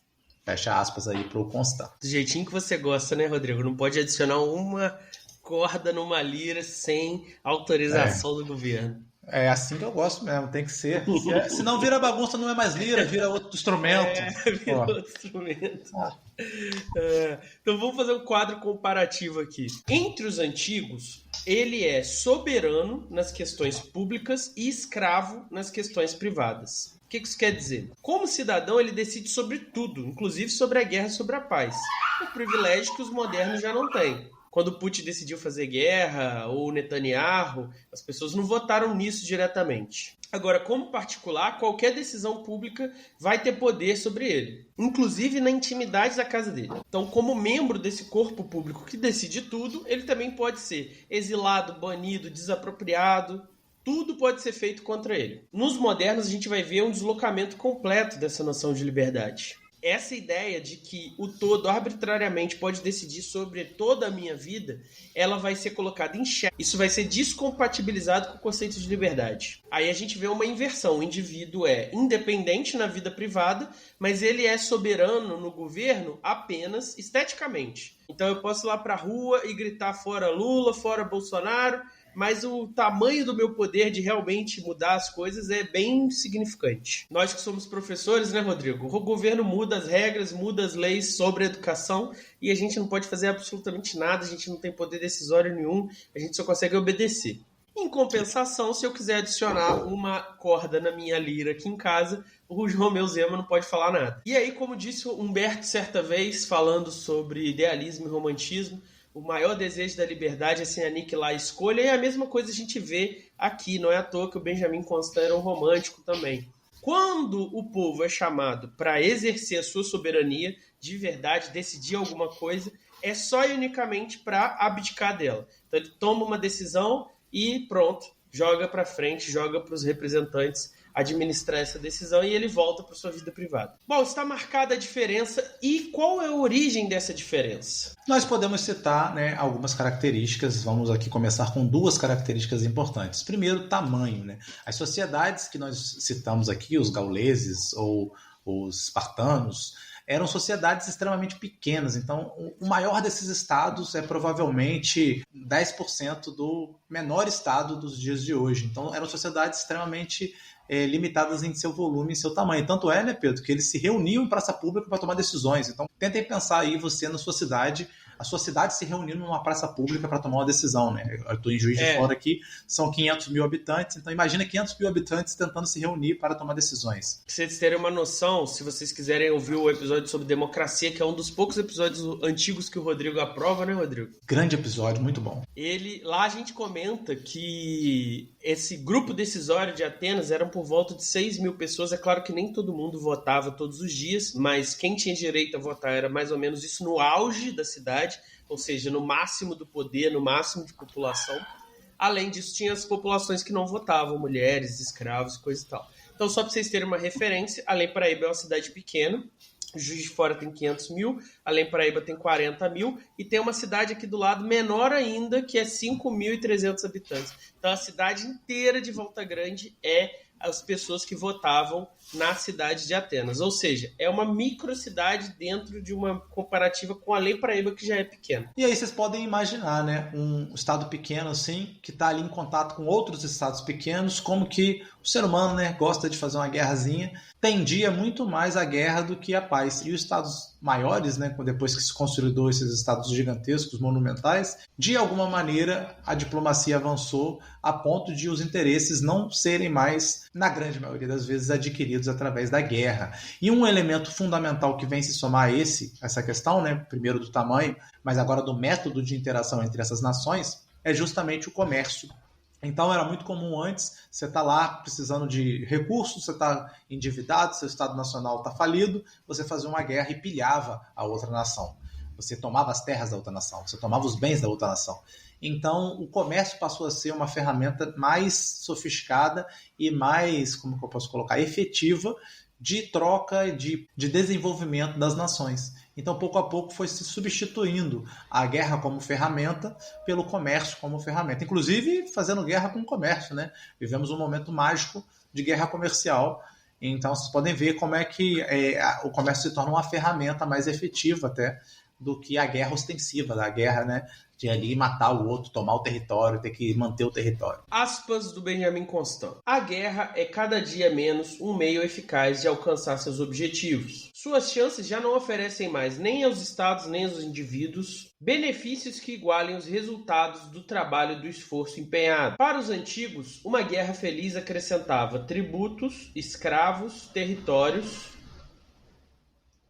Fecha aspas aí para o Constant. Do jeitinho que você gosta, né, Rodrigo? Não pode adicionar uma corda numa lira sem autorização do governo. É assim que eu gosto mesmo, tem que ser. Se não vira bagunça, não é mais lira, vira outro instrumento. Vira outro instrumento. Então vamos fazer um quadro comparativo aqui. Entre os antigos, ele é soberano nas questões públicas e escravo nas questões privadas. O que isso quer dizer? Como cidadão, ele decide sobre tudo, inclusive sobre a guerra e sobre a paz. Um privilégio que os modernos já não têm. Quando o Putin decidiu fazer guerra, ou o Netanyahu, as pessoas não votaram nisso diretamente. Agora, como particular, qualquer decisão pública vai ter poder sobre ele, inclusive na intimidade da casa dele. Então, como membro desse corpo público que decide tudo, ele também pode ser exilado, banido, desapropriado. tudo pode ser feito contra ele. Nos modernos, a gente vai ver um deslocamento completo dessa noção de liberdade. Essa ideia de que o todo arbitrariamente pode decidir sobre toda a minha vida, ela vai ser colocada em xeque. Isso vai ser descompatibilizado com o conceito de liberdade. Aí a gente vê uma inversão. O indivíduo é independente na vida privada, mas ele é soberano no governo apenas esteticamente. Então eu posso ir lá pra rua e gritar fora Lula, fora Bolsonaro, mas o tamanho do meu poder de realmente mudar as coisas é bem significante. Nós que somos professores, né, Rodrigo? O governo muda as regras, muda as leis sobre a educação e a gente não pode fazer absolutamente nada, a gente não tem poder decisório nenhum, a gente só consegue obedecer. Em compensação, se eu quiser adicionar uma corda na minha lira aqui em casa, o Romeu Zema não pode falar nada. E aí, como disse o Humberto certa vez, falando sobre idealismo e romantismo, o maior desejo da liberdade é sem aniquilar a escolha, e a mesma coisa a gente vê aqui. Não é à toa que o Benjamin Constant era um romântico também. Quando o povo é chamado para exercer a sua soberania, de verdade, decidir alguma coisa, é só e unicamente para abdicar dela. Então ele toma uma decisão e pronto, joga para frente, joga para os representantes administrar essa decisão e ele volta para sua vida privada. Bom, está marcada a diferença e qual é a origem dessa diferença? Nós podemos citar, né, algumas características. Vamos aqui começar com duas características importantes. Primeiro, tamanho, né? As sociedades que nós citamos aqui, os gauleses ou os espartanos, eram sociedades extremamente pequenas. Então, o maior desses estados é provavelmente 10% do menor estado dos dias de hoje. Então, eram sociedades extremamente limitadas em seu volume e seu tamanho. Tanto é, né, Pedro, que eles se reuniam em praça pública para tomar decisões. Então, tentem pensar aí você na sua cidade, a sua cidade se reunindo numa praça pública para tomar uma decisão, né? Eu estou em Juiz de Fora aqui, são 500 mil habitantes, então imagina 500 mil habitantes tentando se reunir para tomar decisões. Pra vocês terem uma noção, se vocês quiserem ouvir o episódio sobre democracia, que é um dos poucos episódios antigos que o Rodrigo aprova, né, Rodrigo? Grande episódio, muito bom. Lá a gente comenta que esse grupo decisório de Atenas eram por volta de 6 mil pessoas. É claro que nem todo mundo votava todos os dias, mas quem tinha direito a votar era mais ou menos isso no auge da cidade, ou seja, no máximo do poder, no máximo de população. Além disso, tinha as populações que não votavam, mulheres, escravos, coisa e tal. Então, só para vocês terem uma referência, Além Paraíba é uma cidade pequena, Juiz de Fora tem 500 mil, Além Paraíba tem 40 mil, e tem uma cidade aqui do lado menor ainda, que é 5.300 habitantes. Então, a cidade inteira de Volta Grande é as pessoas que votavam na cidade de Atenas. Ou seja, é uma microcidade dentro de uma comparativa com Além Paraíba, que já é pequena. E aí vocês podem imaginar, né, um estado pequeno assim, que está ali em contato com outros estados pequenos, como que o ser humano, né, gosta de fazer uma guerrazinha, tendia muito mais a guerra do que a paz. E os estados maiores, né, depois que se consolidou esses estados gigantescos, monumentais, de alguma maneira a diplomacia avançou a ponto de os interesses não serem mais, na grande maioria das vezes, adquiridos através da guerra. E um elemento fundamental que vem se somar a essa questão, né, primeiro do tamanho, mas agora do método de interação entre essas nações, é justamente o comércio. Então era muito comum antes, você está lá precisando de recursos, você está endividado, seu Estado Nacional está falido, você fazia uma guerra e pilhava a outra nação. Você tomava as terras da outra nação, você tomava os bens da outra nação. Então o comércio passou a ser uma ferramenta mais sofisticada e mais, como que eu posso colocar, efetiva de troca e de desenvolvimento das nações. Então, pouco a pouco, foi se substituindo a guerra como ferramenta pelo comércio como ferramenta. Inclusive, fazendo guerra com o comércio, né? Vivemos um momento mágico de guerra comercial. Então, vocês podem ver como é que o comércio se torna uma ferramenta mais efetiva até do que a guerra ostensiva, da guerra, né, de ali matar o outro, tomar o território, ter que manter o território. Aspas do Benjamin Constant. A guerra é cada dia menos um meio eficaz de alcançar seus objetivos. Suas chances já não oferecem mais nem aos estados nem aos indivíduos benefícios que igualem os resultados do trabalho e do esforço empenhado. Para os antigos, uma guerra feliz acrescentava tributos, escravos, territórios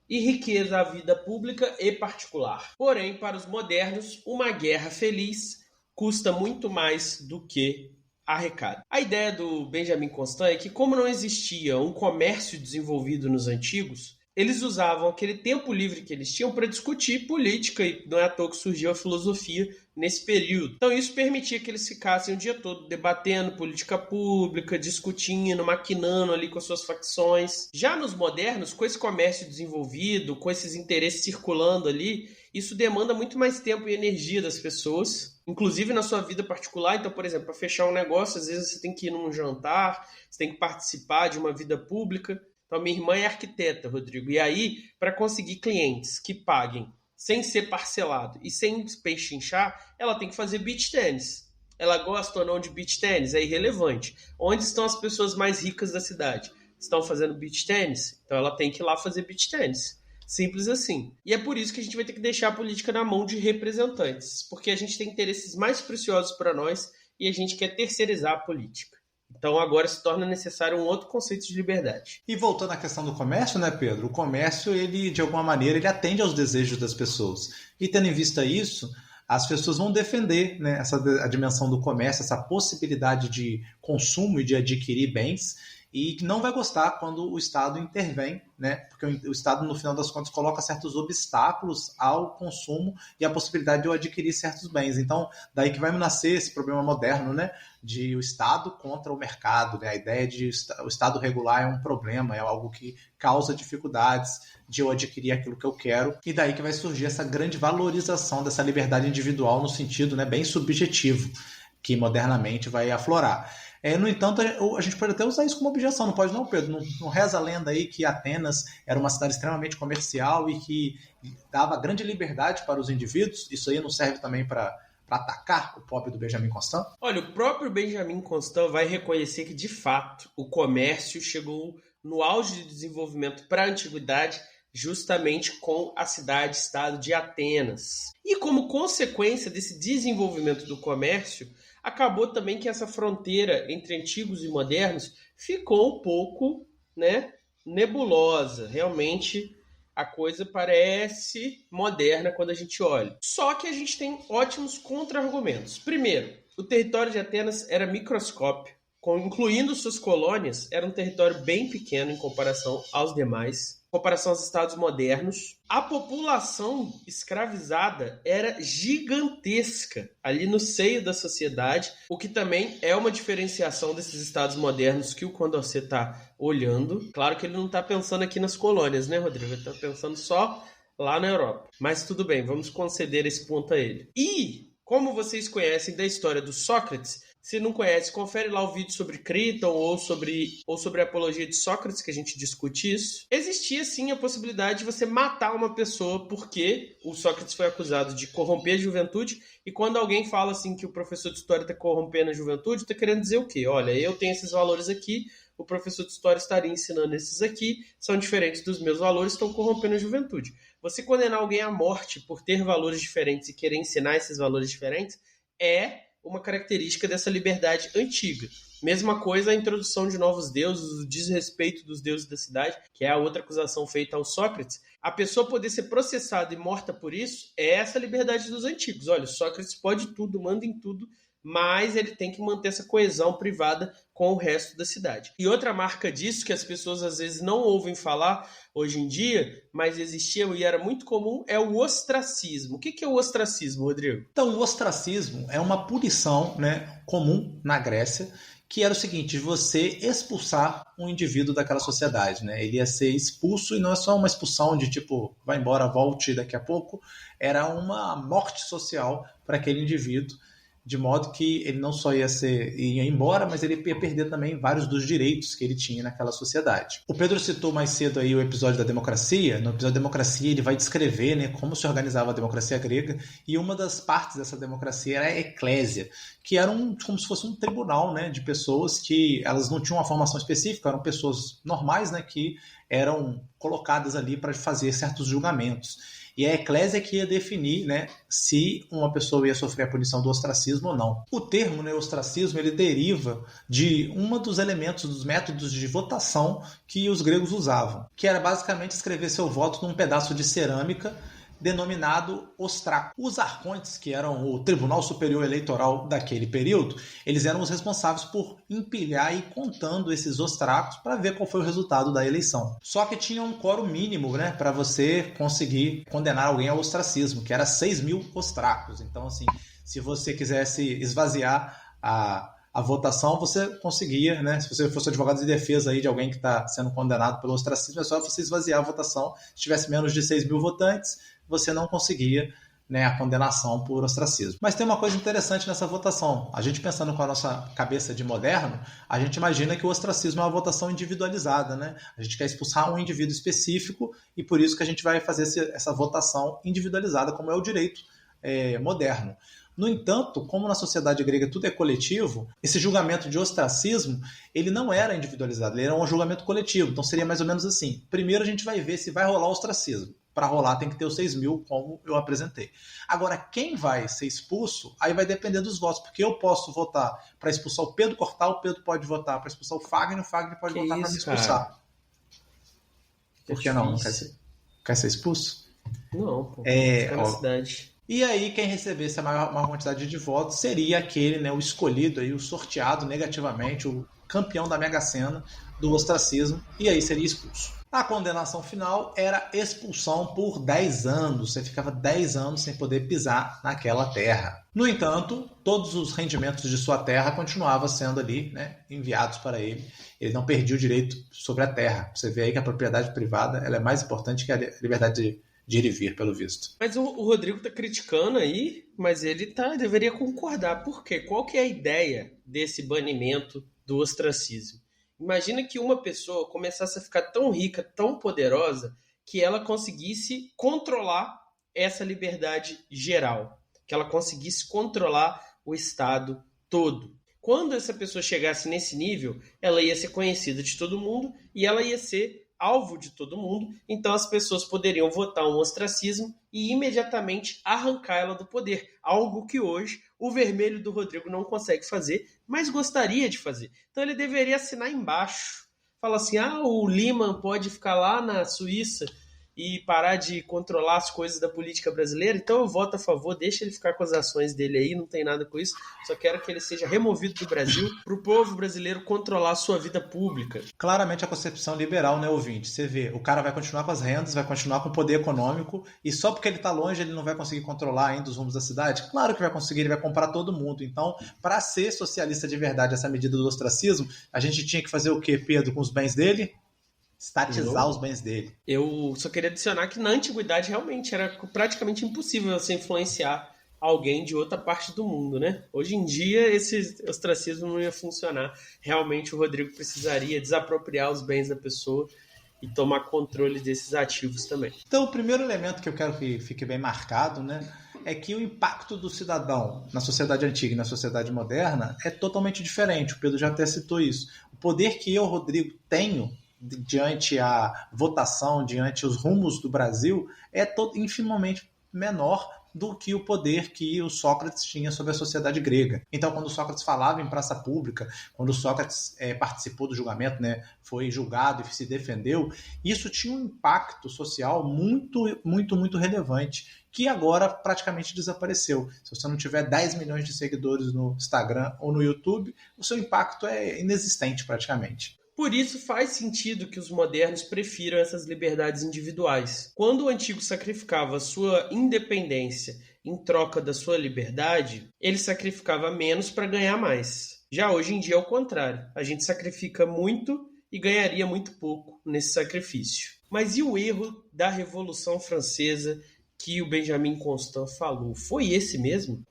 e riqueza à vida pública e particular. Porém, para os modernos, uma guerra feliz custa muito mais do que arrecada. A ideia do Benjamin Constant é que, como não existia um comércio desenvolvido nos antigos, eles usavam aquele tempo livre que eles tinham para discutir política, e não é à toa que surgiu a filosofia nesse período. Então isso permitia que eles ficassem o dia todo debatendo política pública, discutindo, maquinando ali com as suas facções. Já nos modernos, com esse comércio desenvolvido, com esses interesses circulando ali, isso demanda muito mais tempo e energia das pessoas, inclusive na sua vida particular. Então, por exemplo, para fechar um negócio, às vezes você tem que ir num jantar, você tem que participar de uma vida pública. Então, minha irmã é arquiteta, Rodrigo. E aí, para conseguir clientes que paguem sem ser parcelado e sem pechinchar, ela tem que fazer beach tennis. Ela gosta ou não de beach tennis? É irrelevante. Onde estão as pessoas mais ricas da cidade? Estão fazendo beach tennis? Então, ela tem que ir lá fazer beach tennis. Simples assim. E é por isso que a gente vai ter que deixar a política na mão de representantes, porque a gente tem interesses mais preciosos para nós e a gente quer terceirizar a política. Então agora se torna necessário um outro conceito de liberdade. E voltando à questão do comércio, né, Pedro? O comércio, ele de alguma maneira, ele atende aos desejos das pessoas. E tendo em vista isso, as pessoas vão defender, né, a dimensão do comércio, essa possibilidade de consumo e de adquirir bens, e que não vai gostar quando o Estado intervém, né? Porque o Estado, no final das contas, coloca certos obstáculos ao consumo e à possibilidade de eu adquirir certos bens. Então, daí que vai nascer esse problema moderno, né? De o Estado contra o mercado, né? A ideia de o Estado regular é um problema, é algo que causa dificuldades de eu adquirir aquilo que eu quero, e daí que vai surgir essa grande valorização dessa liberdade individual no sentido, né, bem subjetivo, que modernamente vai aflorar. No entanto, a gente pode até usar isso como objeção, não pode não, Pedro? Não reza a lenda aí que Atenas era uma cidade extremamente comercial e que dava grande liberdade para os indivíduos? Isso aí não serve também para atacar o pobre do Benjamin Constant? Olha, o próprio Benjamin Constant vai reconhecer que, de fato, o comércio chegou no auge de desenvolvimento para a antiguidade justamente com a cidade-estado de Atenas. E como consequência desse desenvolvimento do comércio, acabou também que essa fronteira entre antigos e modernos ficou um pouco, né, nebulosa. Realmente a coisa parece moderna quando a gente olha. Só que a gente tem ótimos contra-argumentos. Primeiro, o território de Atenas era microscópio, incluindo suas colônias, era um território bem pequeno em comparação aos demais, em comparação aos estados modernos. A população escravizada era gigantesca ali no seio da sociedade, o que também é uma diferenciação desses estados modernos que o Condorcet está olhando. Claro que ele não está pensando aqui nas colônias, né, Rodrigo? Ele está pensando só lá na Europa. Mas tudo bem, vamos conceder esse ponto a ele. E, como vocês conhecem da história do Sócrates, se não conhece, confere lá o vídeo sobre Criton ou sobre a apologia de Sócrates, que a gente discute isso. Existia sim a possibilidade de você matar uma pessoa porque o Sócrates foi acusado de corromper a juventude, e quando alguém fala assim que o professor de história está corrompendo a juventude, está querendo dizer o quê? Olha, eu tenho esses valores aqui, o professor de história estaria ensinando esses aqui, são diferentes dos meus valores, estão corrompendo a juventude. Você condenar alguém à morte por ter valores diferentes e querer ensinar esses valores diferentes é uma característica dessa liberdade antiga. Mesma coisa a introdução de novos deuses, o desrespeito dos deuses da cidade, que é a outra acusação feita ao Sócrates. A pessoa poder ser processada e morta por isso é essa liberdade dos antigos. Olha, o Sócrates pode tudo, manda em tudo, mas ele tem que manter essa coesão privada com o resto da cidade. E outra marca disso, que as pessoas às vezes não ouvem falar hoje em dia, mas existia e era muito comum, é o ostracismo. O que é o ostracismo, Rodrigo? Então, o ostracismo é uma punição, né, comum na Grécia, que era o seguinte, você expulsar um indivíduo daquela sociedade, né? Ele ia ser expulso, e não é só uma expulsão de tipo, vai embora, volte daqui a pouco, era uma morte social para aquele indivíduo, de modo que ele não só ia embora, mas ele ia perder também vários dos direitos que ele tinha naquela sociedade. O Pedro citou mais cedo aí o episódio da democracia. No episódio da democracia ele vai descrever, né, como se organizava a democracia grega, e uma das partes dessa democracia era a eclésia, que era como se fosse um tribunal, né, de pessoas que elas não tinham uma formação específica, eram pessoas normais, né, que eram colocadas ali para fazer certos julgamentos. E a eclésia que ia definir, né, se uma pessoa ia sofrer a punição do ostracismo ou não. O termo, né, ostracismo, ele deriva de um dos elementos, dos métodos de votação que os gregos usavam, que era basicamente escrever seu voto num pedaço de cerâmica denominado ostraco. Os arcontes, que eram o Tribunal Superior Eleitoral daquele período, eles eram os responsáveis por empilhar e ir contando esses ostracos para ver qual foi o resultado da eleição. Só que tinha um quórum mínimo, né, para você conseguir condenar alguém ao ostracismo, que era 6.000 ostracos. Então, assim, se você quisesse esvaziar a votação, você conseguia, né? Se você fosse advogado de defesa aí de alguém que está sendo condenado pelo ostracismo, é só você esvaziar a votação. Se tivesse menos de 6.000 votantes, você não conseguia, né, a condenação por ostracismo. Mas tem uma coisa interessante nessa votação. A gente pensando com a nossa cabeça de moderno, a gente imagina que o ostracismo é uma votação individualizada, né? A gente quer expulsar um indivíduo específico e por isso que a gente vai fazer essa votação individualizada, como é o direito moderno. No entanto, como na sociedade grega tudo é coletivo, esse julgamento de ostracismo, ele não era individualizado, ele era um julgamento coletivo. Então seria mais ou menos assim. Primeiro a gente vai ver se vai rolar ostracismo. Para rolar tem que ter os 6.000, como eu apresentei. Agora, quem vai ser expulso, aí vai depender dos votos, porque eu posso votar para expulsar o Pedro Cortal, o Pedro pode votar para expulsar o Fagner pode votar para me expulsar. Cara? Por que não? Não quer ser expulso? Não, pô. Fica na cidade. E aí quem recebesse a maior quantidade de votos seria aquele, né, o escolhido, aí, o sorteado negativamente, o campeão da Mega Sena do ostracismo, e aí seria expulso. A condenação final era expulsão por 10 anos. Você ficava 10 anos sem poder pisar naquela terra. No entanto, todos os rendimentos de sua terra continuavam sendo ali, né, enviados para ele. Ele não perdia o direito sobre a terra. Você vê aí que a propriedade privada ela é mais importante que a liberdade de ir e vir, pelo visto. Mas o Rodrigo tá criticando aí, mas ele deveria concordar. Por quê? Qual que é a ideia desse banimento do ostracismo? Imagina que uma pessoa começasse a ficar tão rica, tão poderosa, que ela conseguisse controlar essa liberdade geral, que ela conseguisse controlar o Estado todo. Quando essa pessoa chegasse nesse nível, ela ia ser conhecida de todo mundo e ela ia ser alvo de todo mundo, então as pessoas poderiam votar um ostracismo e imediatamente arrancar ela do poder, algo que hoje o vermelho do Rodrigo não consegue fazer, mas gostaria de fazer. Então ele deveria assinar embaixo, fala assim, o Lehman pode ficar lá na Suíça e parar de controlar as coisas da política brasileira, então eu voto a favor, deixa ele ficar com as ações dele aí, não tem nada com isso, só quero que ele seja removido do Brasil para o povo brasileiro controlar a sua vida pública. Claramente a concepção liberal, né, ouvinte? Você vê, o cara vai continuar com as rendas, vai continuar com o poder econômico, e só porque ele está longe ele não vai conseguir controlar ainda os rumos da cidade? Claro que vai conseguir, ele vai comprar todo mundo. Então, para ser socialista de verdade, essa medida do ostracismo, a gente tinha que fazer o quê, Pedro, com os bens dele? Estatizar os bens dele. Eu só queria adicionar que na antiguidade realmente era praticamente impossível você influenciar alguém de outra parte do mundo, né? Hoje em dia esse ostracismo não ia funcionar. Realmente o Rodrigo precisaria desapropriar os bens da pessoa e tomar controle desses ativos também. Então o primeiro elemento que eu quero que fique bem marcado, né, é que o impacto do cidadão na sociedade antiga e na sociedade moderna é totalmente diferente. O Pedro já até citou isso. O poder que eu, Rodrigo, tenho diante a votação, diante os rumos do Brasil, é infinitamente menor do que o poder que o Sócrates tinha sobre a sociedade grega. Então, quando o Sócrates falava em praça pública, quando o Sócrates participou do julgamento, né, foi julgado e se defendeu, isso tinha um impacto social muito, muito, muito relevante, que agora praticamente desapareceu. Se você não tiver 10 milhões de seguidores no Instagram ou no YouTube, o seu impacto é inexistente praticamente. Por isso faz sentido que os modernos prefiram essas liberdades individuais. Quando o antigo sacrificava sua independência em troca da sua liberdade, ele sacrificava menos para ganhar mais. Já hoje em dia é o contrário. A gente sacrifica muito e ganharia muito pouco nesse sacrifício. Mas e o erro da Revolução Francesa que o Benjamin Constant falou? Foi esse mesmo?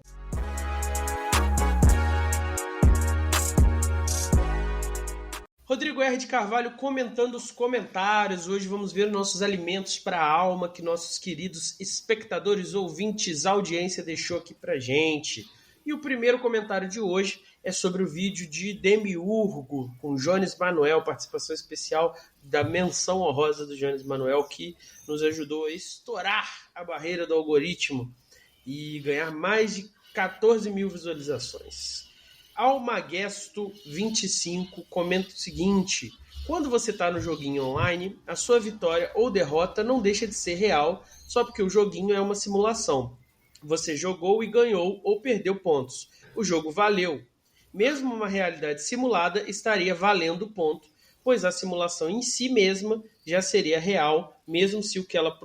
Rodrigo R. de Carvalho comentando os comentários. Hoje vamos ver nossos alimentos para a alma que nossos queridos espectadores, ouvintes, audiência deixou aqui para gente. E o primeiro comentário de hoje é sobre o vídeo de Demiurgo com Jones Manuel, participação especial da menção honrosa do Jones Manuel, que nos ajudou a estourar a barreira do algoritmo e ganhar mais de 14 mil visualizações. Almaguesto25 comenta o seguinte: quando você está no joguinho online, a sua vitória ou derrota não deixa de ser real só porque o joguinho é uma simulação. Você jogou e ganhou ou perdeu pontos. O jogo valeu. Mesmo uma realidade simulada estaria valendo ponto, pois a simulação em si mesma já seria real, mesmo se o que ela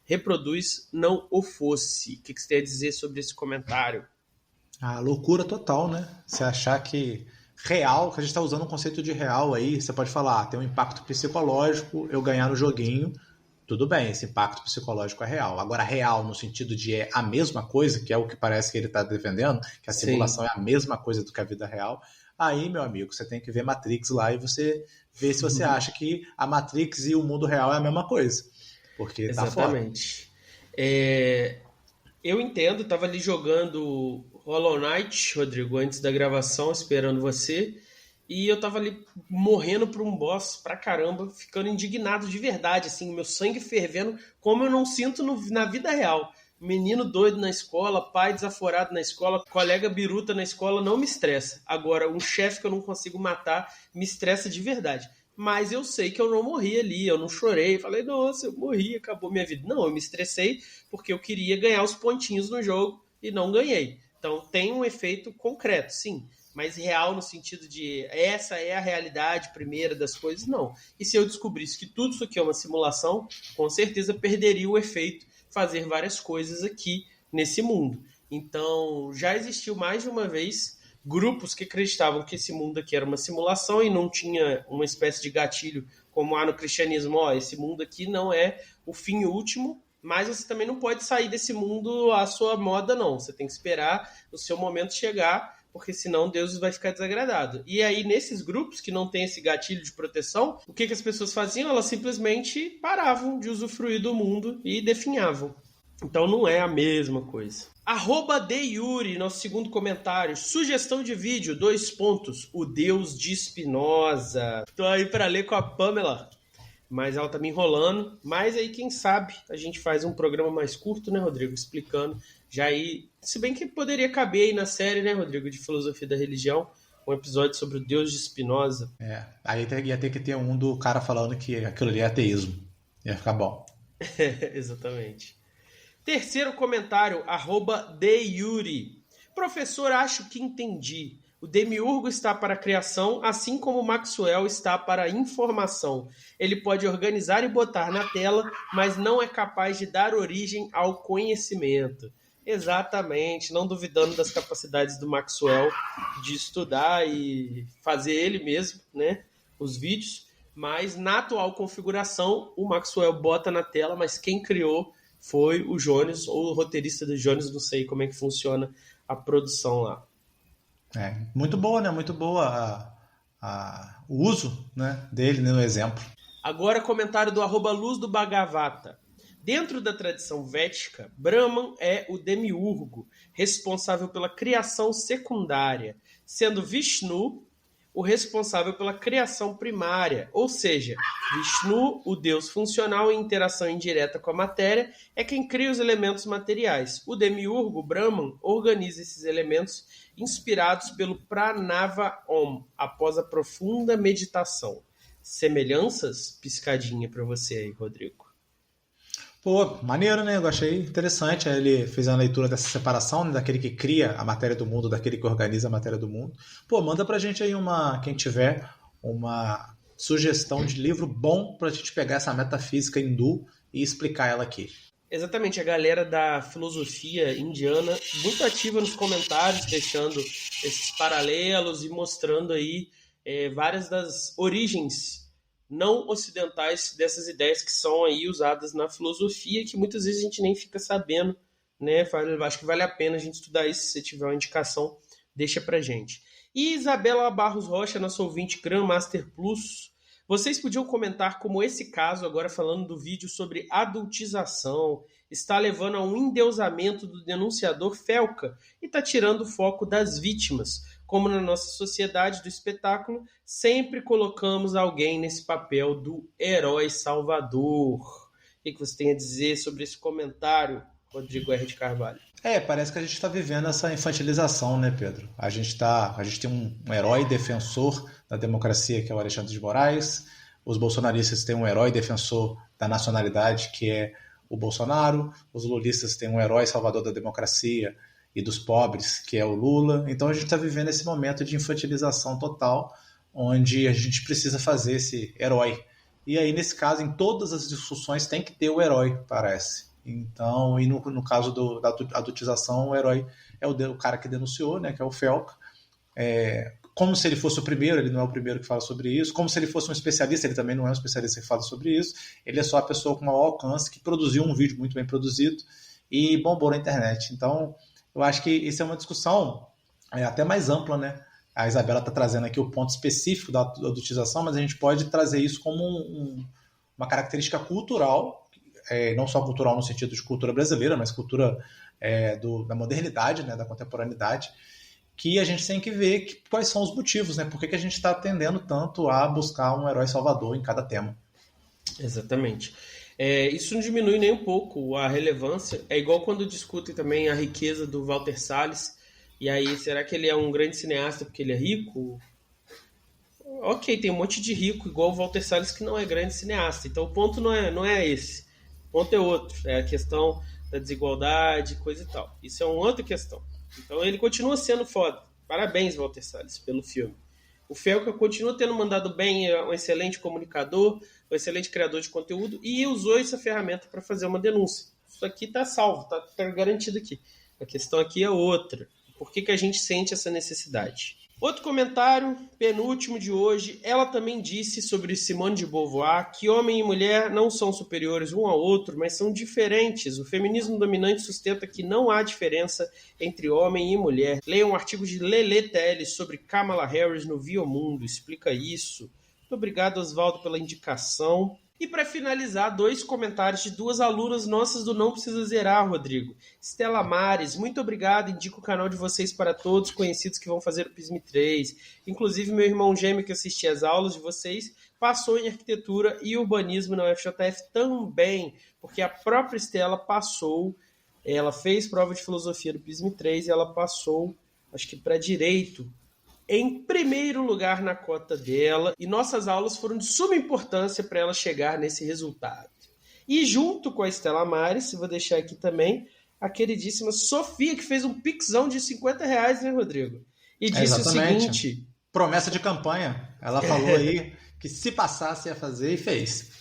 reproduz não o fosse. O que você tem a dizer sobre esse comentário? A loucura total, né? Você achar que real, que a gente está usando um conceito de real aí, você pode falar, tem um impacto psicológico, eu ganhar no joguinho, tudo bem, esse impacto psicológico é real. Agora, real no sentido de é a mesma coisa, que é o que parece que ele está defendendo, que a simulação Sim. é a mesma coisa do que a vida real, aí, meu amigo, você tem que ver Matrix lá e você ver se você acha que a Matrix e o mundo real é a mesma coisa. Porque tá fora. Exatamente. Eu entendo, estava ali jogando Hollow Knight, Rodrigo, antes da gravação, esperando você, e eu tava ali morrendo por um boss pra caramba, ficando indignado de verdade, assim, meu sangue fervendo, como eu não sinto na vida real. Menino doido na escola, pai desaforado na escola, colega biruta na escola, não me estressa. Agora, um chefe que eu não consigo matar me estressa de verdade. Mas eu sei que eu não morri ali, eu não chorei, falei, nossa, eu morri, acabou minha vida. Não, eu me estressei porque eu queria ganhar os pontinhos no jogo e não ganhei. Então tem um efeito concreto, sim, mas real no sentido de essa é a realidade primeira das coisas, não. E se eu descobrisse que tudo isso aqui é uma simulação, com certeza perderia o efeito fazer várias coisas aqui nesse mundo. Então já existiu mais de uma vez grupos que acreditavam que esse mundo aqui era uma simulação e não tinha uma espécie de gatilho como há no cristianismo, esse mundo aqui não é o fim último, mas você também não pode sair desse mundo à sua moda, não. Você tem que esperar o seu momento chegar, porque senão Deus vai ficar desagradado. E aí, nesses grupos que não tem esse gatilho de proteção, o que as pessoas faziam? Elas simplesmente paravam de usufruir do mundo e definhavam. Então não é a mesma coisa. @deyuri, nosso segundo comentário. Sugestão de vídeo, 2 pontos. O Deus de Spinoza. Tô aí para ler com a Pamela, mas ela tá me enrolando. Mas aí, quem sabe, a gente faz um programa mais curto, né, Rodrigo? Explicando. Já aí, se bem que poderia caber aí na série, né, Rodrigo, de Filosofia da Religião, um episódio sobre o Deus de Spinoza. Aí ia ter que ter um do cara falando que aquilo ali é ateísmo. Ia ficar bom. Exatamente. Terceiro comentário, @deyuri. Professor, acho que entendi. O demiurgo está para a criação, assim como o Maxwell está para a informação. Ele pode organizar e botar na tela, mas não é capaz de dar origem ao conhecimento. Exatamente, não duvidando das capacidades do Maxwell de estudar e fazer ele mesmo, né, os vídeos, mas na atual configuração o Maxwell bota na tela, mas quem criou foi o Jones, ou o roteirista do Jones, não sei como é que funciona a produção lá. Muito boa, né? Muito boa o uso, né, dele no exemplo. Agora comentário do @luz do Bhagavata. Dentro da tradição védica, Brahman é o demiurgo, responsável pela criação secundária, sendo Vishnu o responsável pela criação primária, ou seja, Vishnu, o deus funcional em interação indireta com a matéria, é quem cria os elementos materiais. O demiurgo, Brahman, organiza esses elementos inspirados pelo Pranava Om, após a profunda meditação. Semelhanças? Piscadinha para você aí, Rodrigo. Pô, maneiro, né? Eu achei interessante. Ele fez uma leitura dessa separação, né? Daquele que cria a matéria do mundo, daquele que organiza a matéria do mundo. Pô, manda pra gente aí quem tiver uma sugestão de livro bom pra gente pegar essa metafísica hindu e explicar ela aqui. Exatamente, a galera da filosofia indiana muito ativa nos comentários, deixando esses paralelos e mostrando aí várias das origens não ocidentais dessas ideias que são aí usadas na filosofia, que muitas vezes a gente nem fica sabendo, né? Acho que vale a pena a gente estudar isso. Se você tiver uma indicação, deixa pra gente. E Isabela Barros Rocha, nossa ouvinte Grandmaster Plus, vocês podiam comentar como esse caso, agora falando do vídeo sobre adultização, está levando a um endeusamento do denunciador Felca e está tirando o foco das vítimas. Como na nossa sociedade do espetáculo, sempre colocamos alguém nesse papel do herói salvador. O que você tem a dizer sobre esse comentário, Rodrigo R. de Carvalho. Parece que a gente está vivendo essa infantilização, né, Pedro? A gente tem um herói defensor da democracia, que é o Alexandre de Moraes. Os bolsonaristas têm um herói defensor da nacionalidade, que é o Bolsonaro. Os lulistas têm um herói salvador da democracia e dos pobres, que é o Lula. Então a gente está vivendo esse momento de infantilização total, onde a gente precisa fazer esse herói. E aí, nesse caso, em todas as discussões tem que ter o herói, parece. Então, e no caso da adultização, o herói é o cara que denunciou, né, que é o Felca. Como se ele fosse o primeiro, ele não é o primeiro que fala sobre isso. Como se ele fosse um especialista, ele também não é um especialista que fala sobre isso. Ele é só a pessoa com maior alcance, que produziu um vídeo muito bem produzido e bombou na internet. Então, eu acho que isso é uma discussão até mais ampla, né? A Isabela está trazendo aqui o ponto específico da adultização, mas a gente pode trazer isso como uma característica cultural, não só cultural no sentido de cultura brasileira, mas cultura da modernidade, né, da contemporaneidade, que a gente tem que ver quais são os motivos, né? Por que a gente está tendendo tanto a buscar um herói salvador em cada tema. Exatamente. Isso não diminui nem um pouco a relevância. É igual quando discutem também a riqueza do Walter Salles. E aí, será que ele é um grande cineasta porque ele é rico? Ok, tem um monte de rico, igual o Walter Salles, que não é grande cineasta. Então o ponto não é esse. O ponto é outro. É a questão da desigualdade, coisa e tal. Isso é uma outra questão. Então ele continua sendo foda. Parabéns, Walter Salles, pelo filme. O Felca continua tendo mandado bem, é um excelente comunicador, um excelente criador de conteúdo e usou essa ferramenta para fazer uma denúncia. Isso aqui está salvo, está garantido aqui. A questão aqui é outra. Por que a gente sente essa necessidade? Outro comentário, penúltimo de hoje, ela também disse sobre Simone de Beauvoir que homem e mulher não são superiores um ao outro, mas são diferentes. O feminismo dominante sustenta que não há diferença entre homem e mulher. Leia um artigo de Lelê Teles sobre Kamala Harris no Biomundo, explica isso. Muito obrigado, Oswaldo, pela indicação. E para finalizar, 2 comentários de 2 alunas nossas do Não Precisa Zerar, Rodrigo. Estela Mares, muito obrigado, indico o canal de vocês para todos conhecidos que vão fazer o PISM 3. Inclusive, meu irmão gêmeo que assistia às aulas de vocês passou em arquitetura e urbanismo na UFJF também, porque a própria Estela passou, ela fez prova de filosofia do PISM 3 e ela passou, acho que para direito, em primeiro lugar na cota dela, e nossas aulas foram de suma importância para ela chegar nesse resultado. E junto com a Estela Mares, vou deixar aqui também, a queridíssima Sofia, que fez um pixão de R$50, né, Rodrigo? E disse Exatamente. O seguinte... Promessa de campanha. Ela falou aí que se passasse ia fazer e fez.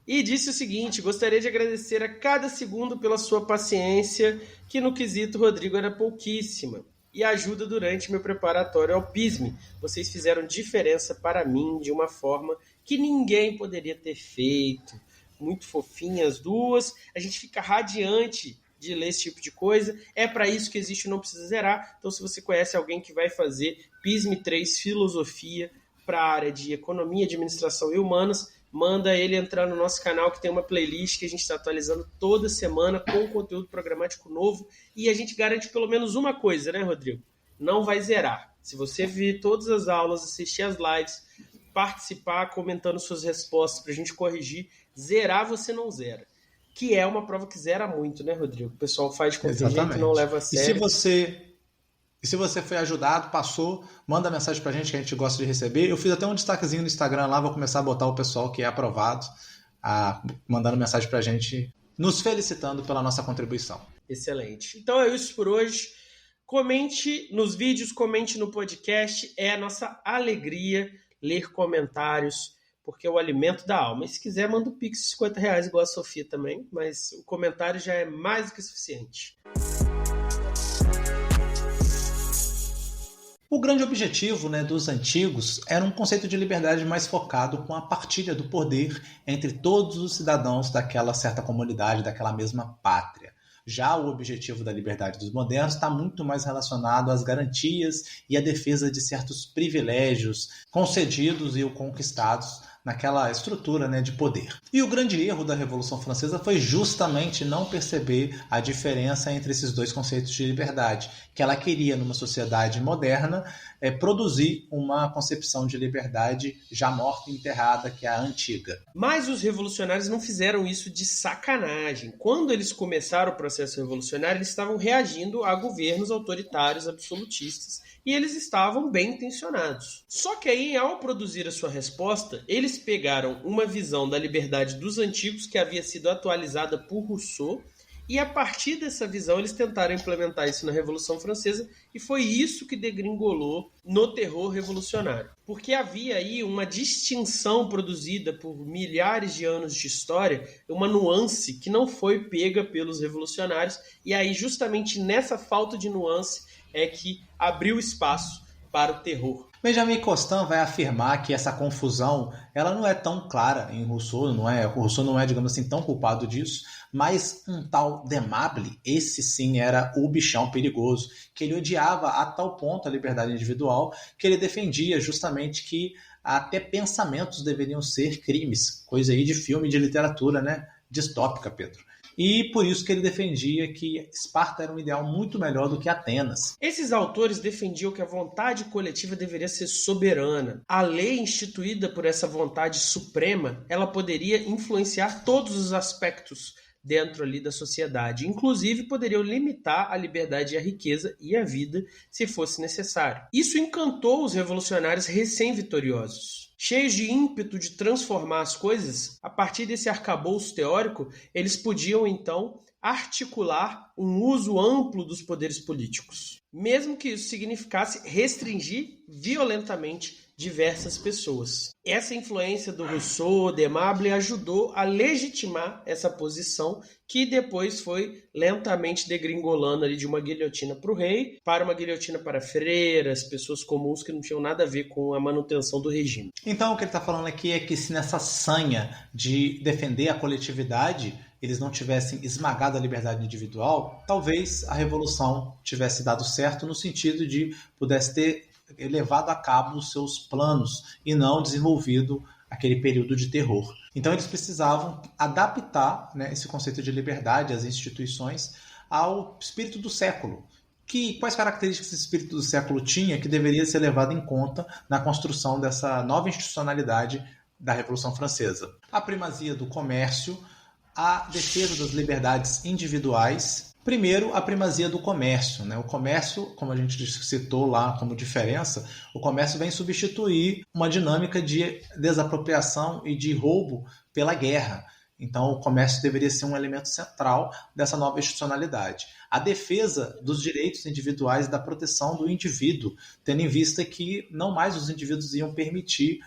E disse o seguinte: gostaria de agradecer a cada segundo pela sua paciência, que no quesito Rodrigo era pouquíssima, e ajuda durante meu preparatório ao PISM. Vocês fizeram diferença para mim de uma forma que ninguém poderia ter feito. Muito fofinhas as duas. A gente fica radiante de ler esse tipo de coisa. É para isso que existe o Não Precisa Zerar. Então, se você conhece alguém que vai fazer PISM 3 Filosofia para a área de Economia, Administração e Humanas, manda ele entrar no nosso canal, que tem uma playlist que a gente está atualizando toda semana com conteúdo programático novo, e a gente garante pelo menos uma coisa, né, Rodrigo? Não vai zerar. Se você vir todas as aulas, assistir as lives, participar, comentando suas respostas para a gente corrigir, zerar você não zera. Que é uma prova que zera muito, né, Rodrigo? O pessoal faz de qualquer jeito, não leva a sério. E se você foi ajudado, passou, manda mensagem pra gente que a gente gosta de receber. Eu fiz até um destaquezinho no Instagram lá, vou começar a botar o pessoal que é aprovado, mandando mensagem pra gente, nos felicitando pela nossa contribuição. Excelente. Então é isso por hoje. Comente nos vídeos, comente no podcast. É a nossa alegria ler comentários, porque é o alimento da alma. E se quiser, manda um pix de R$50, igual a Sofia também, mas o comentário já é mais do que suficiente. O grande objetivo, dos antigos era um conceito de liberdade mais focado com a partilha do poder entre todos os cidadãos daquela certa comunidade, daquela mesma pátria. Já o objetivo da liberdade dos modernos está muito mais relacionado às garantias e à defesa de certos privilégios concedidos e conquistados naquela estrutura, né, de poder. E o grande erro da Revolução Francesa foi justamente não perceber a diferença entre esses dois conceitos de liberdade, que ela queria, numa sociedade moderna, produzir uma concepção de liberdade já morta e enterrada, que é a antiga. Mas os revolucionários não fizeram isso de sacanagem. Quando eles começaram o processo revolucionário, eles estavam reagindo a governos autoritários absolutistas e eles estavam bem intencionados. Só que aí, ao produzir a sua resposta, eles pegaram uma visão da liberdade dos antigos que havia sido atualizada por Rousseau, e a partir dessa visão eles tentaram implementar isso na Revolução Francesa, e foi isso que degringolou no terror revolucionário. Porque havia aí uma distinção produzida por milhares de anos de história, uma nuance que não foi pega pelos revolucionários, e aí justamente nessa falta de nuance é que abriu espaço para o terror. Benjamin Constant vai afirmar que essa confusão ela não é tão clara em Rousseau, Rousseau não é, digamos assim, tão culpado disso, mas um tal Demable, esse sim era o bichão perigoso, que ele odiava a tal ponto a liberdade individual, que ele defendia justamente que até pensamentos deveriam ser crimes, coisa aí de filme, de literatura, né, distópica, Pedro. E por isso que ele defendia que Esparta era um ideal muito melhor do que Atenas. Esses autores defendiam que a vontade coletiva deveria ser soberana. A lei instituída por essa vontade suprema, ela poderia influenciar todos os aspectos dentro ali da sociedade. Inclusive, poderiam limitar a liberdade e a riqueza e a vida, se fosse necessário. Isso encantou os revolucionários recém-vitoriosos. Cheios de ímpeto de transformar as coisas, a partir desse arcabouço teórico, eles podiam, então, articular um uso amplo dos poderes políticos, mesmo que isso significasse restringir violentamente diversas pessoas. Essa influência do Rousseau, Demable, ajudou a legitimar essa posição que depois foi lentamente degringolando ali de uma guilhotina para o rei, para uma guilhotina para freiras, pessoas comuns que não tinham nada a ver com a manutenção do regime. Então o que ele está falando aqui é que se nessa sanha de defender a coletividade eles não tivessem esmagado a liberdade individual, talvez a revolução tivesse dado certo no sentido de pudesse ter levado a cabo os seus planos e não desenvolvido aquele período de terror. Então eles precisavam adaptar, né, esse conceito de liberdade, as instituições, ao espírito do século. Quais características esse espírito do século tinha que deveria ser levado em conta na construção dessa nova institucionalidade da Revolução Francesa? A primazia do comércio, a defesa das liberdades individuais. Primeiro, a primazia do comércio, né? O comércio, como a gente citou lá como diferença, o comércio vem substituir uma dinâmica de desapropriação e de roubo pela guerra. Então, o comércio deveria ser um elemento central dessa nova institucionalidade. A defesa dos direitos individuais e da proteção do indivíduo, tendo em vista que não mais os indivíduos iam permitir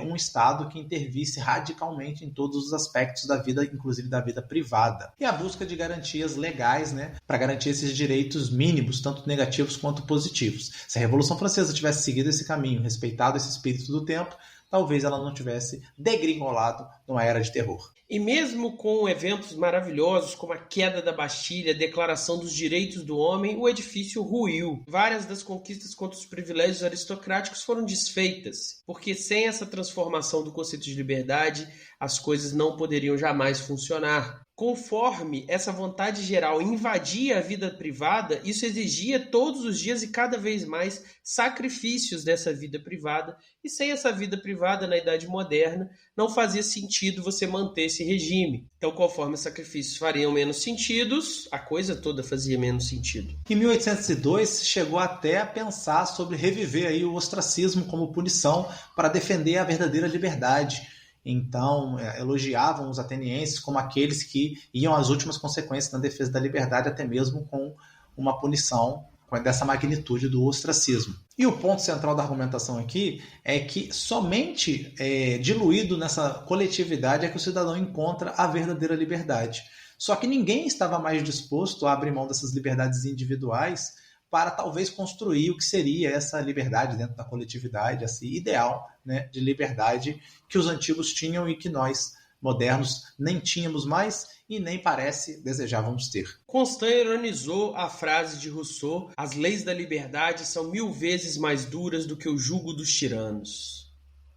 um Estado que intervisse radicalmente em todos os aspectos da vida, inclusive da vida privada. E a busca de garantias legais, né, para garantir esses direitos mínimos, tanto negativos quanto positivos. Se a Revolução Francesa tivesse seguido esse caminho, respeitado esse espírito do tempo, talvez ela não tivesse degringolado numa era de terror. E mesmo com eventos maravilhosos como a queda da Bastilha, a declaração dos direitos do homem, o edifício ruiu. Várias das conquistas contra os privilégios aristocráticos foram desfeitas, porque sem essa transformação do conceito de liberdade, as coisas não poderiam jamais funcionar. Conforme essa vontade geral invadia a vida privada, isso exigia todos os dias e cada vez mais sacrifícios dessa vida privada, e sem essa vida privada na Idade Moderna, não fazia sentido você manter esse regime. Então, conforme os sacrifícios fariam menos sentidos, a coisa toda fazia menos sentido. Em 1802, chegou até a pensar sobre reviver aí o ostracismo como punição para defender a verdadeira liberdade. Então, elogiavam os atenienses como aqueles que iam às últimas consequências na defesa da liberdade, até mesmo com uma punição dessa magnitude do ostracismo. E o ponto central da argumentação aqui é que somente diluído nessa coletividade é que o cidadão encontra a verdadeira liberdade. Só que ninguém estava mais disposto a abrir mão dessas liberdades individuais para talvez construir o que seria essa liberdade dentro da coletividade, esse ideal, né, de liberdade que os antigos tinham e que nós, modernos, nem tínhamos mais e nem parece desejávamos ter. Constant ironizou a frase de Rousseau: as leis da liberdade são 1000 vezes mais duras do que o jugo dos tiranos.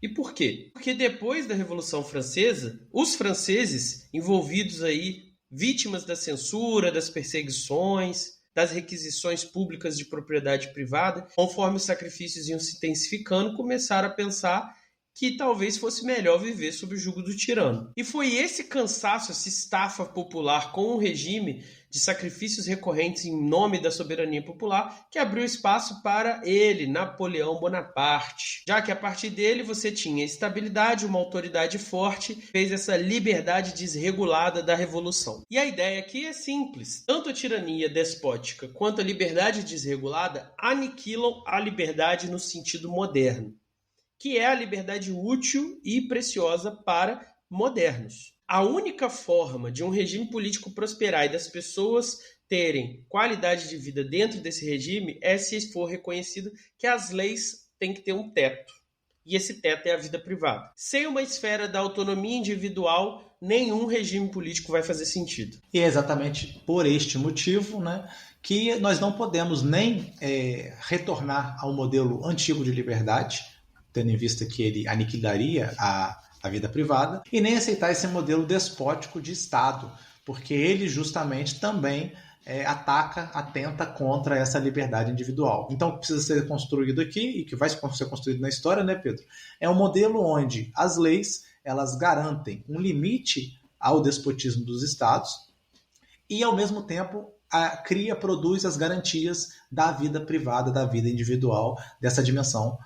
E por quê? Porque depois da Revolução Francesa, os franceses envolvidos aí, vítimas da censura, das perseguições, das requisições públicas de propriedade privada, conforme os sacrifícios iam se intensificando, começaram a pensar que talvez fosse melhor viver sob o jugo do tirano. E foi esse cansaço, essa estafa popular com o regime de sacrifícios recorrentes em nome da soberania popular que abriu espaço para ele, Napoleão Bonaparte. Já que a partir dele você tinha estabilidade, uma autoridade forte, fez essa liberdade desregulada da revolução. E a ideia aqui é simples. Tanto a tirania despótica quanto a liberdade desregulada aniquilam a liberdade no sentido moderno, que é a liberdade útil e preciosa para modernos. A única forma de um regime político prosperar e das pessoas terem qualidade de vida dentro desse regime é se for reconhecido que as leis têm que ter um teto. E esse teto é a vida privada. Sem uma esfera da autonomia individual, nenhum regime político vai fazer sentido. E é exatamente por este motivo, né, que nós não podemos nem retornar ao modelo antigo de liberdade, tendo em vista que ele aniquilaria a vida privada, e nem aceitar esse modelo despótico de Estado, porque ele justamente também atenta contra essa liberdade individual. Então, o que precisa ser construído aqui, e que vai ser construído na história, né, Pedro? É um modelo onde as leis elas garantem um limite ao despotismo dos Estados e, ao mesmo tempo, produz as garantias da vida privada, da vida individual, dessa dimensão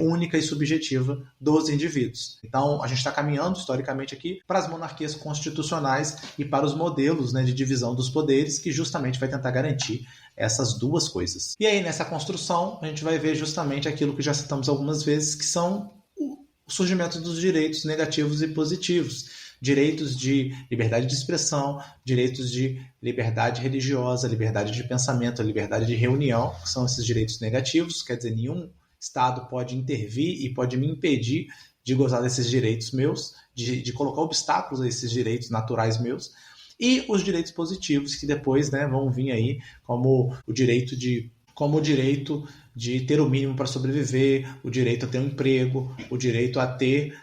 única e subjetiva dos indivíduos. Então, a gente está caminhando historicamente aqui para as monarquias constitucionais e para os modelos, né, de divisão dos poderes, que justamente vai tentar garantir essas duas coisas. E aí, nessa construção, a gente vai ver justamente aquilo que já citamos algumas vezes, que são o surgimento dos direitos negativos e positivos. Direitos de liberdade de expressão, direitos de liberdade religiosa, liberdade de pensamento, liberdade de reunião, que são esses direitos negativos, quer dizer, nenhum Estado pode intervir e pode me impedir de gozar desses direitos meus, de colocar obstáculos a esses direitos naturais meus, e os direitos positivos que depois, né, vão vir aí como o direito de ter o mínimo para sobreviver, o direito a ter um emprego, o direito a ter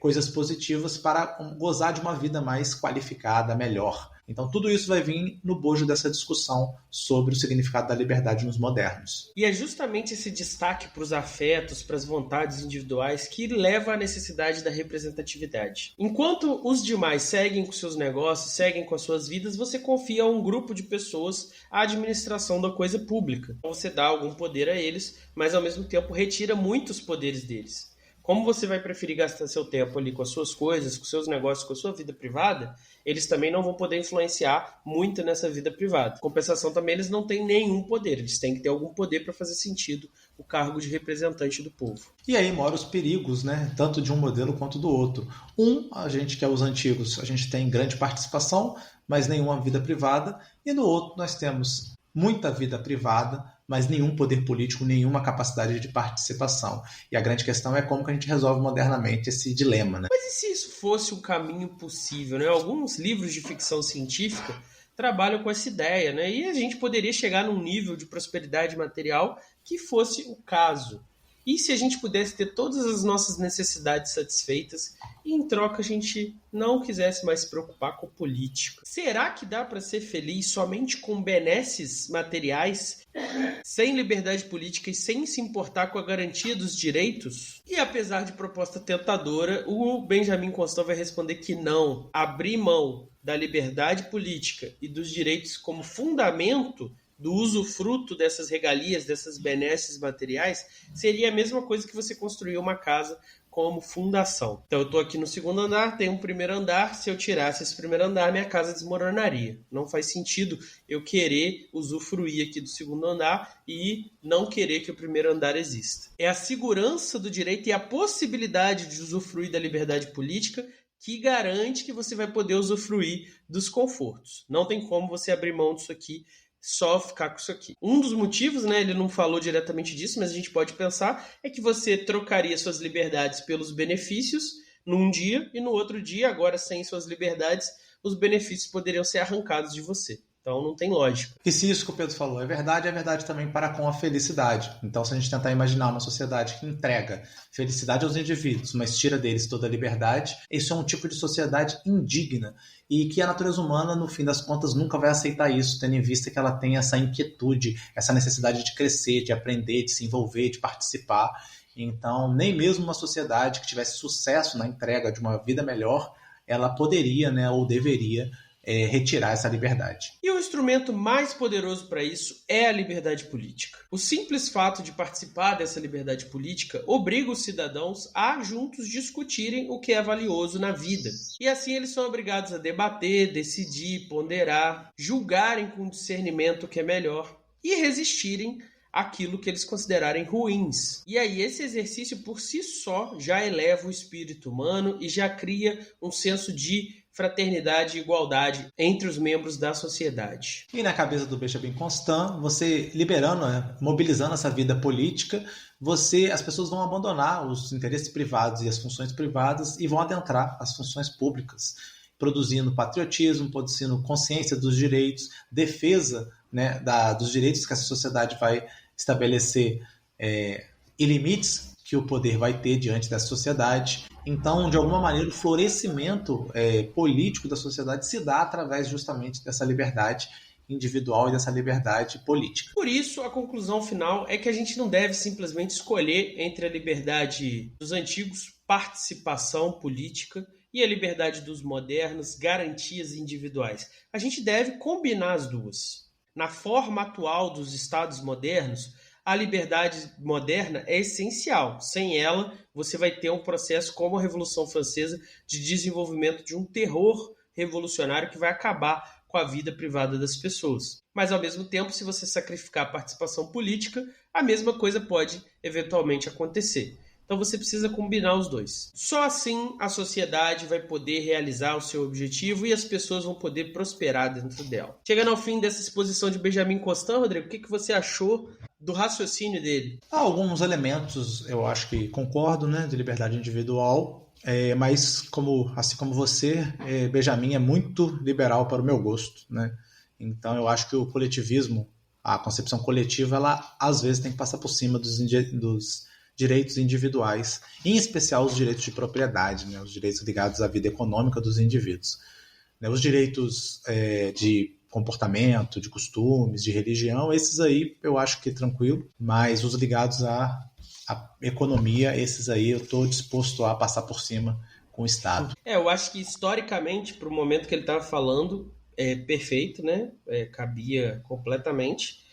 coisas positivas para gozar de uma vida mais qualificada, melhor. Então, tudo isso vai vir no bojo dessa discussão sobre o significado da liberdade nos modernos. E é justamente esse destaque para os afetos, para as vontades individuais, que leva à necessidade da representatividade. Enquanto os demais seguem com seus negócios, seguem com as suas vidas, você confia a um grupo de pessoas a administração da coisa pública. Você dá algum poder a eles, mas ao mesmo tempo retira muitos poderes deles. Como você vai preferir gastar seu tempo ali com as suas coisas, com seus negócios, com a sua vida privada, eles também não vão poder influenciar muito nessa vida privada. Em compensação, também eles não têm nenhum poder. Eles têm que ter algum poder para fazer sentido o cargo de representante do povo. E aí moram os perigos, né? Tanto de um modelo quanto do outro. A gente que é os antigos, a gente tem grande participação, mas nenhuma vida privada. E no outro nós temos muita vida privada, mas nenhum poder político, nenhuma capacidade de participação. E a grande questão é como que a gente resolve modernamente esse dilema, né? Mas e se isso fosse um caminho possível, né? Alguns livros de ficção científica trabalham com essa ideia, né? E a gente poderia chegar num nível de prosperidade material que fosse o caso. E se a gente pudesse ter todas as nossas necessidades satisfeitas e em troca a gente não quisesse mais se preocupar com política? Será que dá para ser feliz somente com benesses materiais, sem liberdade política e sem se importar com a garantia dos direitos? E apesar de proposta tentadora, o Benjamin Constant vai responder que não. Abrir mão da liberdade política e dos direitos como fundamento do usufruto dessas regalias, dessas benesses materiais, seria a mesma coisa que você construir uma casa como fundação. Então eu estou aqui no segundo andar, tem um primeiro andar, se eu tirasse esse primeiro andar, minha casa desmoronaria. Não faz sentido eu querer usufruir aqui do segundo andar e não querer que o primeiro andar exista. É a segurança do direito e a possibilidade de usufruir da liberdade política que garante que você vai poder usufruir dos confortos. Não tem como você abrir mão disso aqui, só ficar com isso aqui. Um dos motivos, né, ele não falou diretamente disso, mas a gente pode pensar, é que você trocaria suas liberdades pelos benefícios num dia e no outro dia, agora sem suas liberdades, os benefícios poderiam ser arrancados de você. Então não tem lógica. E se isso que o Pedro falou é verdade também para com a felicidade. Então, se a gente tentar imaginar uma sociedade que entrega felicidade aos indivíduos, mas tira deles toda a liberdade, isso é um tipo de sociedade indigna e que a natureza humana, no fim das contas, nunca vai aceitar isso, tendo em vista que ela tem essa inquietude, essa necessidade de crescer, de aprender, de se envolver, de participar. Então, nem mesmo uma sociedade que tivesse sucesso na entrega de uma vida melhor, ela poderia, né, ou deveria retirar essa liberdade. E o instrumento mais poderoso para isso é a liberdade política. O simples fato de participar dessa liberdade política obriga os cidadãos a juntos discutirem o que é valioso na vida. E assim eles são obrigados a debater, decidir, ponderar, julgarem com discernimento o que é melhor e resistirem àquilo que eles considerarem ruins. E aí esse exercício por si só já eleva o espírito humano e já cria um senso de fraternidade e igualdade entre os membros da sociedade. E na cabeça do Benjamin Constant, você liberando, mobilizando essa vida política, as pessoas vão abandonar os interesses privados e as funções privadas e vão adentrar as funções públicas, produzindo patriotismo, produzindo consciência dos direitos, defesa, né, dos direitos que essa sociedade vai estabelecer e limites que o poder vai ter diante dessa sociedade. Então, de alguma maneira, o florescimento político da sociedade se dá através justamente dessa liberdade individual e dessa liberdade política. Por isso, a conclusão final é que a gente não deve simplesmente escolher entre a liberdade dos antigos, participação política, e a liberdade dos modernos, garantias individuais. A gente deve combinar as duas. Na forma atual dos estados modernos, a liberdade moderna é essencial. Sem ela, você vai ter um processo como a Revolução Francesa de desenvolvimento de um terror revolucionário que vai acabar com a vida privada das pessoas. Mas, ao mesmo tempo, se você sacrificar a participação política, a mesma coisa pode eventualmente acontecer. Então você precisa combinar os dois. Só assim a sociedade vai poder realizar o seu objetivo e as pessoas vão poder prosperar dentro dela. Chegando ao fim dessa exposição de Benjamin Constant, Rodrigo, o que você achou do raciocínio dele? Há alguns elementos, eu acho que concordo, né, de liberdade individual, mas assim como você, Benjamin é muito liberal para o meu gosto, né? Então eu acho que o coletivismo, a concepção coletiva, ela às vezes tem que passar por cima dos direitos individuais, em especial os direitos de propriedade, né, os direitos ligados à vida econômica dos indivíduos. Né, os direitos de comportamento, de costumes, de religião, esses aí eu acho que é tranquilo, mas os ligados à economia, esses aí eu estou disposto a passar por cima com o Estado. Eu acho que historicamente, para o momento que ele estava falando, é perfeito, né? Cabia completamente.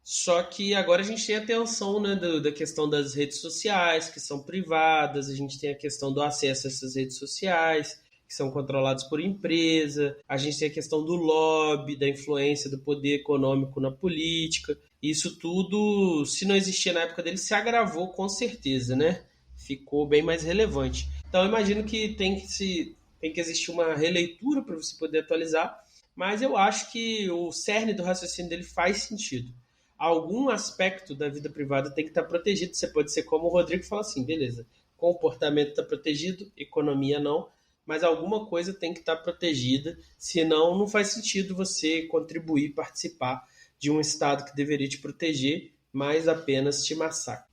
Só que agora a gente tem a tensão, né, da questão das redes sociais, que são privadas, a gente tem a questão do acesso a essas redes sociais, que são controlados por empresa, a gente tem a questão do lobby, da influência do poder econômico na política. Isso tudo, se não existia na época dele, se agravou com certeza, né? Ficou bem mais relevante. Então eu imagino que tem que existir uma releitura para você poder atualizar, mas eu acho que o cerne do raciocínio dele faz sentido. Algum aspecto da vida privada tem que estar protegido. Você pode ser como o Rodrigo fala assim, beleza, comportamento está protegido, economia não, mas alguma coisa tem que estar protegida, senão não faz sentido você contribuir, participar de um Estado que deveria te proteger, mas apenas te massacra.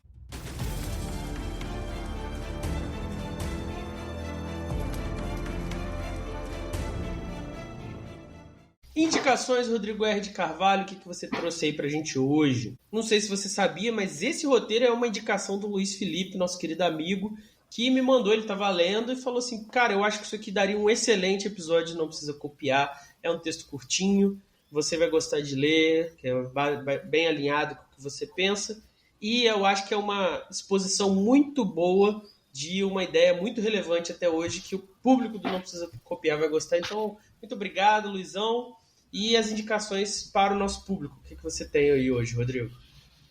Indicações, Rodrigo R. de Carvalho, o que você trouxe aí pra gente hoje? Não sei se você sabia, mas esse roteiro é uma indicação do Luiz Felipe, nosso querido amigo, que me mandou, ele estava lendo e falou assim, cara, eu acho que isso aqui daria um excelente episódio, não precisa copiar, é um texto curtinho, você vai gostar de ler, que é bem alinhado com o que você pensa, e eu acho que é uma exposição muito boa de uma ideia muito relevante até hoje, que o público do Não Precisa Copiar vai gostar. Então, muito obrigado, Luizão. E as indicações para o nosso público. O que você tem aí hoje, Rodrigo?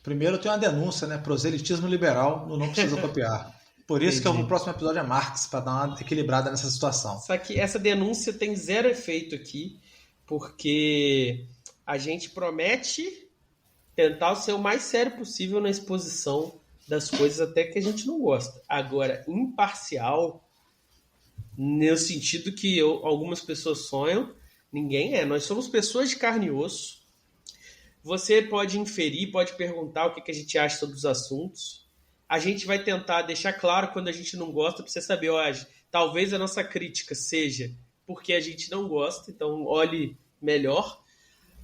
Primeiro eu tenho uma denúncia, né? Proselitismo liberal no Não Precisa Copiar. Por isso que o próximo episódio é Marx, para dar uma equilibrada nessa situação. Só que essa denúncia tem zero efeito aqui, porque a gente promete tentar ser o mais sério possível na exposição das coisas até que a gente não gosta. Agora, imparcial, no sentido que algumas pessoas sonham, Ninguém é. Nós somos pessoas de carne e osso. Você pode inferir, pode perguntar o que a gente acha sobre os assuntos. A gente vai tentar deixar claro quando a gente não gosta, para você saber, talvez a nossa crítica seja porque a gente não gosta, então olhe melhor.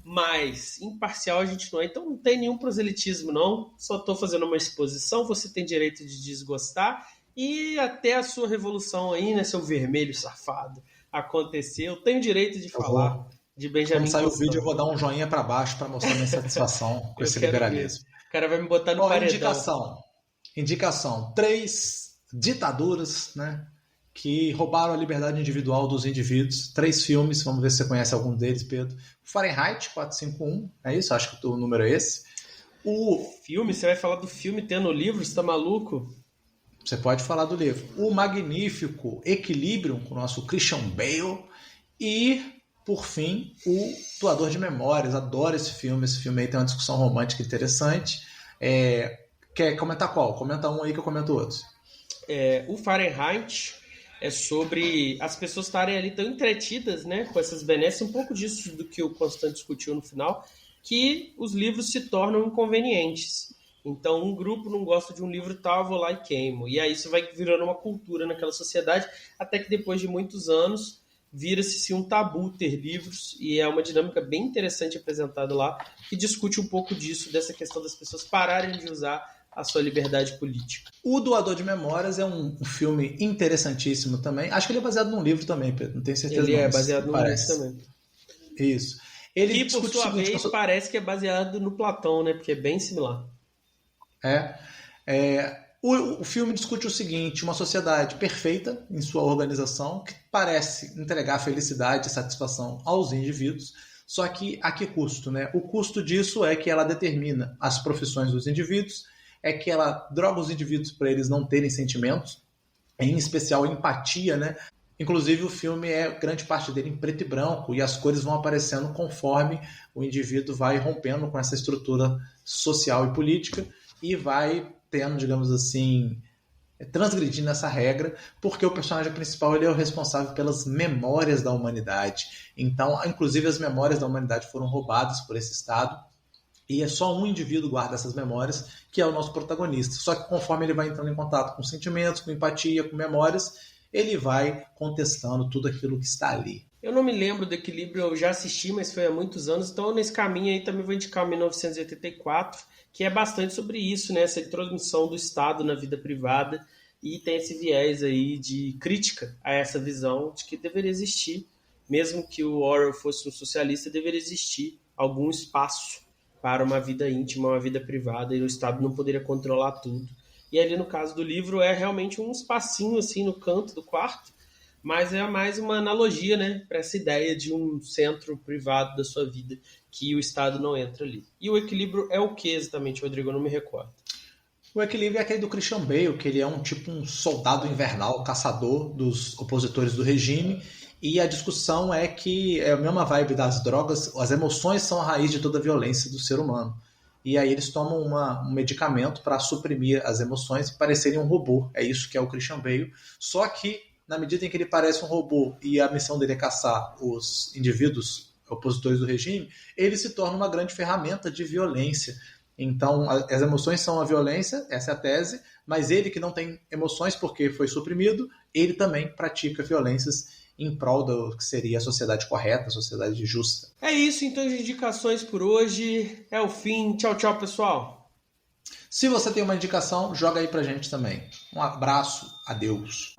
Mas imparcial a gente não é. Então não tem nenhum proselitismo, não. Só estou fazendo uma exposição, você tem direito de desgostar. E até a sua revolução aí, né, seu vermelho safado, aconteceu. Eu tenho direito de falar de Benjamin Quando sair o Constant. vídeo, eu vou dar um joinha para baixo para mostrar minha satisfação com esse liberalismo. O cara vai me botar no paredão. Indicação. 3 ditaduras, né, que roubaram a liberdade individual dos indivíduos. 3 filmes, vamos ver se você conhece algum deles, Pedro. Fahrenheit 451, é isso? Acho que o número é esse. O filme? Você vai falar do filme tendo livro? Você tá maluco? Você pode falar do livro. O magnífico Equilibrium, com o nosso Christian Bale. E, por fim, o Doador de Memórias. Adoro esse filme. Esse filme aí tem uma discussão romântica interessante. Quer comentar qual? Comenta um aí que eu comento outros. O Fahrenheit é sobre as pessoas estarem ali tão entretidas, né, com essas benesses, um pouco disso do que o Constant discutiu no final, que os livros se tornam inconvenientes. Então, um grupo não gosta de um livro tal, eu vou lá e queimo. E aí isso vai virando uma cultura naquela sociedade, até que depois de muitos anos, vira-se um tabu ter livros, e é uma dinâmica bem interessante apresentada lá, que discute um pouco disso, dessa questão das pessoas pararem de usar a sua liberdade política. O Doador de Memórias é um filme interessantíssimo também. Acho que ele é baseado num livro também, Pedro. Não tenho certeza. Ele é baseado num livro também. Isso. Ele, por sua vez, parece que é baseado no Platão, né? Porque é bem similar. O filme discute o seguinte: uma sociedade perfeita em sua organização, que parece entregar felicidade e satisfação aos indivíduos, só que a que custo, né? O custo disso é que ela determina as profissões dos indivíduos, é que ela droga os indivíduos para eles não terem sentimentos, em especial empatia, né? Inclusive o filme grande parte dele em preto e branco, e as cores vão aparecendo conforme o indivíduo vai rompendo com essa estrutura social e política e vai tendo, digamos assim, transgredindo essa regra, porque o personagem principal ele é o responsável pelas memórias da humanidade. Então, inclusive as memórias da humanidade foram roubadas por esse Estado, e é só um indivíduo guarda essas memórias, que é o nosso protagonista. Só que conforme ele vai entrando em contato com sentimentos, com empatia, com memórias, ele vai contestando tudo aquilo que está ali. Eu não me lembro do Equilíbrio, eu já assisti, mas foi há muitos anos, então nesse caminho aí também vou indicar 1984, que é bastante sobre isso, né? Essa intromissão do Estado na vida privada, e tem esse viés aí de crítica a essa visão de que deveria existir, mesmo que o Orwell fosse um socialista, deveria existir algum espaço para uma vida íntima, uma vida privada, e o Estado não poderia controlar tudo. E ali no caso do livro é realmente um espacinho assim no canto do quarto, mas é mais uma analogia, né, para essa ideia de um centro privado da sua vida que o Estado não entra ali. E o Equilíbrio é o que exatamente, Rodrigo? Eu não me recordo. O Equilíbrio é aquele do Christian Bale, que ele é um soldado invernal, caçador dos opositores do regime, e a discussão é que é a mesma vibe das drogas, as emoções são a raiz de toda a violência do ser humano. E aí eles tomam um medicamento para suprimir as emoções e parecerem um robô. É isso que é o Christian Bale. Só que, na medida em que ele parece um robô e a missão dele é caçar os indivíduos opositores do regime, ele se torna uma grande ferramenta de violência. Então, as emoções são a violência, essa é a tese, mas ele que não tem emoções porque foi suprimido, ele também pratica violências em prol do que seria a sociedade correta, a sociedade justa. É isso, então, de indicações por hoje. É o fim. Tchau, tchau, pessoal. Se você tem uma indicação, joga aí pra gente também. Um abraço, adeus.